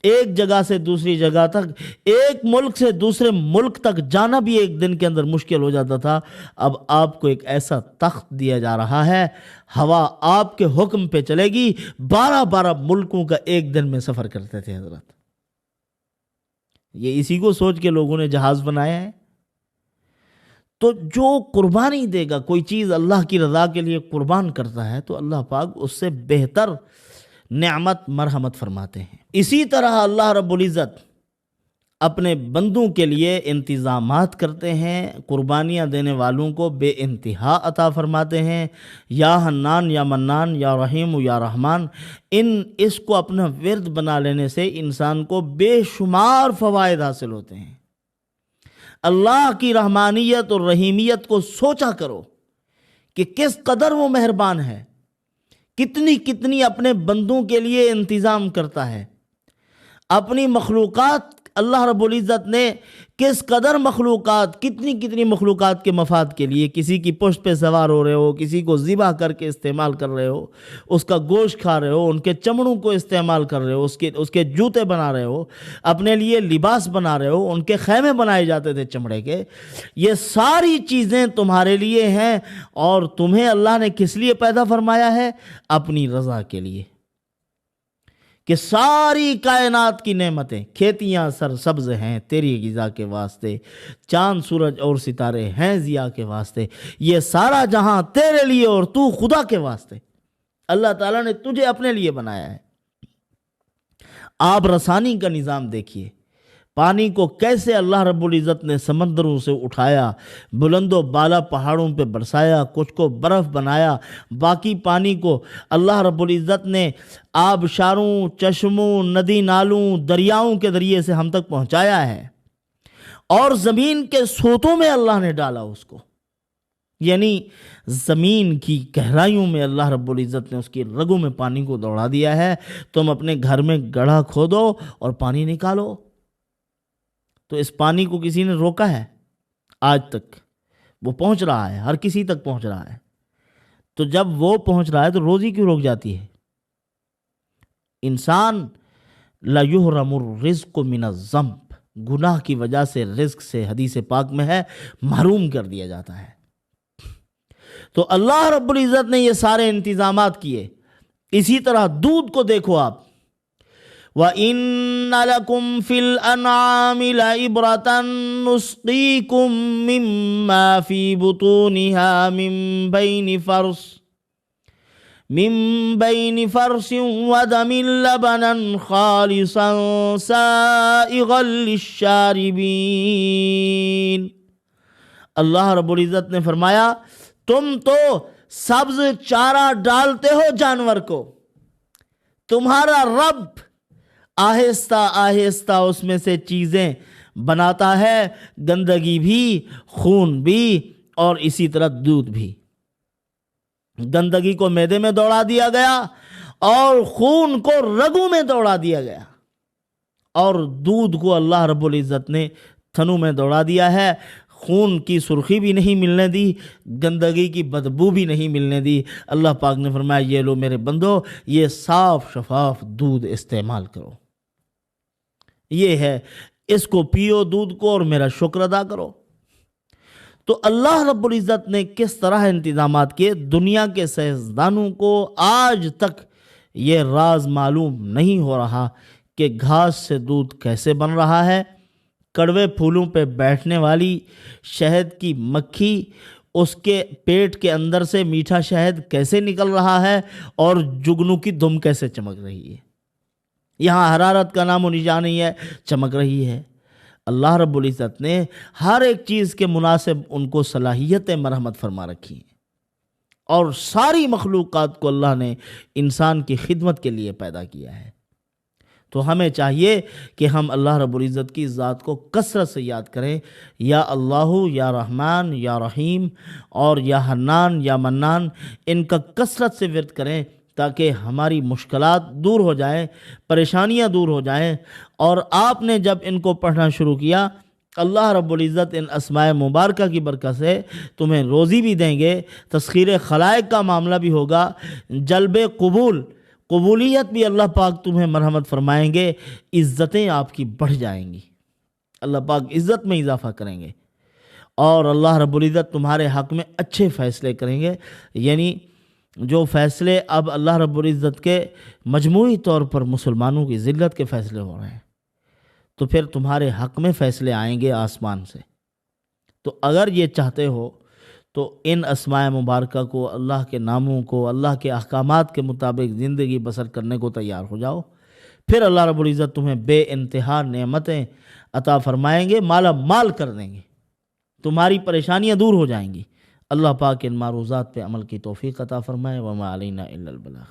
ایک جگہ سے دوسری جگہ تک، ایک ملک سے دوسرے ملک تک جانا بھی ایک دن کے اندر مشکل ہو جاتا تھا۔ اب آپ کو ایک ایسا تخت دیا جا رہا ہے، ہوا آپ کے حکم پہ چلے گی، 12 ملکوں کا ایک دن میں سفر کرتے تھے حضرت۔ یہ اسی کو سوچ کے لوگوں نے جہاز بنایا ہے۔ تو جو قربانی دے گا، کوئی چیز اللہ کی رضا کے لیے قربان کرتا ہے، تو اللہ پاک اس سے بہتر نعمت مرحمت فرماتے ہیں۔ اسی طرح اللہ رب العزت اپنے بندوں کے لیے انتظامات کرتے ہیں، قربانیاں دینے والوں کو بے انتہا عطا فرماتے ہیں۔ یا حنان یا منان یا رحیم یا رحمان، اس کو اپنا ورد بنا لینے سے انسان کو بے شمار فوائد حاصل ہوتے ہیں۔ اللہ کی رحمانیت اور رحیمیت کو سوچا کرو کہ کس قدر وہ مہربان ہے، کتنی اپنے بندوں کے لیے انتظام کرتا ہے، اپنی مخلوقات اللہ رب العزت نے کس قدر مخلوقات، کتنی مخلوقات کے مفاد کے لیے، کسی کی پشت پہ سوار ہو رہے ہو، کسی کو ذبح کر کے استعمال کر رہے ہو، اس کا گوشت کھا رہے ہو، ان کے چمڑوں کو استعمال کر رہے ہو، اس کے جوتے بنا رہے ہو، اپنے لیے لباس بنا رہے ہو، ان کے خیمے بنائے جاتے تھے چمڑے کے، یہ ساری چیزیں تمہارے لیے ہیں، اور تمہیں اللہ نے کس لیے پیدا فرمایا ہے؟ اپنی رضا کے لیے، کہ ساری کائنات کی نعمتیں، کھیتیاں سرسبز ہیں تیری غذا کے واسطے، چاند سورج اور ستارے ہیں ضیاء کے واسطے، یہ سارا جہاں تیرے لیے اور تو خدا کے واسطے، اللہ تعالیٰ نے تجھے اپنے لیے بنایا ہے۔ آب رسانی کا نظام دیکھیے، پانی کو کیسے اللہ رب العزت نے سمندروں سے اٹھایا، بلند و بالا پہاڑوں پہ برسایا، کچھ کو برف بنایا، باقی پانی کو اللہ رب العزت نے آبشاروں، چشموں، ندی نالوں، دریاؤں کے ذریعے سے ہم تک پہنچایا ہے، اور زمین کے سوتوں میں اللہ نے ڈالا اس کو، یعنی زمین کی گہرائیوں میں اللہ رب العزت نے اس کی رگوں میں پانی کو دوڑا دیا ہے۔ تم اپنے گھر میں گڑھا کھودو اور پانی نکالو، تو اس پانی کو کسی نے روکا ہے؟ آج تک وہ پہنچ رہا ہے، ہر کسی تک پہنچ رہا ہے۔ تو جب وہ پہنچ رہا ہے تو روزی کیوں روک جاتی ہے؟ انسان لا یحرم الرزق من الذنب، گناہ کی وجہ سے رزق سے، حدیث پاک میں ہے، محروم کر دیا جاتا ہے۔ تو اللہ رب العزت نے یہ سارے انتظامات کیے۔ اسی طرح دودھ کو دیکھو آپ، وَإِنَّ لَكُمْ فِي الْأَنْعَامِ لَعِبْرَةً نُسْقِيكُم مِّمَّا فِي بُطُونِهَا مِن بَيْنِ فَرْثٍ وَدَمٍ لَبَنًا خَالِصًا سَائِغًا لِلشَّارِبِينَ۔ اللہ رب العزت نے فرمایا تم تو سبز چارہ ڈالتے ہو جانور کو، تمہارا رب آہستہ آہستہ اس میں سے چیزیں بناتا ہے، گندگی بھی، خون بھی، اور اسی طرح دودھ بھی۔ گندگی کو معدے میں دوڑا دیا گیا اور خون کو رگوں میں دوڑا دیا گیا، اور دودھ کو اللہ رب العزت نے تھنوں میں دوڑا دیا ہے۔ خون کی سرخی بھی نہیں ملنے دی، گندگی کی بدبو بھی نہیں ملنے دی۔ اللہ پاک نے فرمایا یہ لو میرے بندو، یہ صاف شفاف دودھ استعمال کرو، یہ ہے، اس کو پیو دودھ کو اور میرا شکر ادا کرو۔ تو اللہ رب العزت نے کس طرح انتظامات کیے، دنیا کے سائنسدانوں کو آج تک یہ راز معلوم نہیں ہو رہا کہ گھاس سے دودھ کیسے بن رہا ہے۔ کڑوے پھولوں پہ بیٹھنے والی شہد کی مکھی، اس کے پیٹ کے اندر سے میٹھا شہد کیسے نکل رہا ہے، اور جگنو کی دم کیسے چمک رہی ہے۔ یہاں حرارت کا نام و نشان نہیں ہے، چمک رہی ہے۔ اللہ رب العزت نے ہر ایک چیز کے مناسب ان کو صلاحیت مرحمت فرما رکھی ہے، اور ساری مخلوقات کو اللہ نے انسان کی خدمت کے لیے پیدا کیا ہے۔ تو ہمیں چاہیے کہ ہم اللہ رب العزت کی ذات کو کثرت سے یاد کریں، یا اللہ، یا رحمان، یا رحیم، اور یا حنان، یا منان، ان کا کثرت سے ورد کریں تاکہ ہماری مشکلات دور ہو جائیں، پریشانیاں دور ہو جائیں۔ اور آپ نے جب ان کو پڑھنا شروع کیا، اللہ رب العزت ان اسماء مبارکہ کی برکت سے تمہیں روزی بھی دیں گے، تسخیر خلائق کا معاملہ بھی ہوگا، جلب قبولیت بھی اللہ پاک تمہیں مرحمت فرمائیں گے، عزتیں آپ کی بڑھ جائیں گی، اللہ پاک عزت میں اضافہ کریں گے، اور اللہ رب العزت تمہارے حق میں اچھے فیصلے کریں گے۔ یعنی جو فیصلے اب اللہ رب العزت کے مجموعی طور پر مسلمانوں کی ذلت کے فیصلے ہو رہے ہیں، تو پھر تمہارے حق میں فیصلے آئیں گے آسمان سے۔ تو اگر یہ چاہتے ہو تو ان اسماء مبارکہ کو، اللہ کے ناموں کو، اللہ کے احکامات کے مطابق زندگی بسر کرنے کو تیار ہو جاؤ، پھر اللہ رب العزت تمہیں بے انتہا نعمتیں عطا فرمائیں گے، مالا مال کر دیں گے، تمہاری پریشانیاں دور ہو جائیں گی۔ اللہ پاک ان معروضات پہ عمل کی توفیق عطا فرمائے۔ وما علینا الا البلاغ۔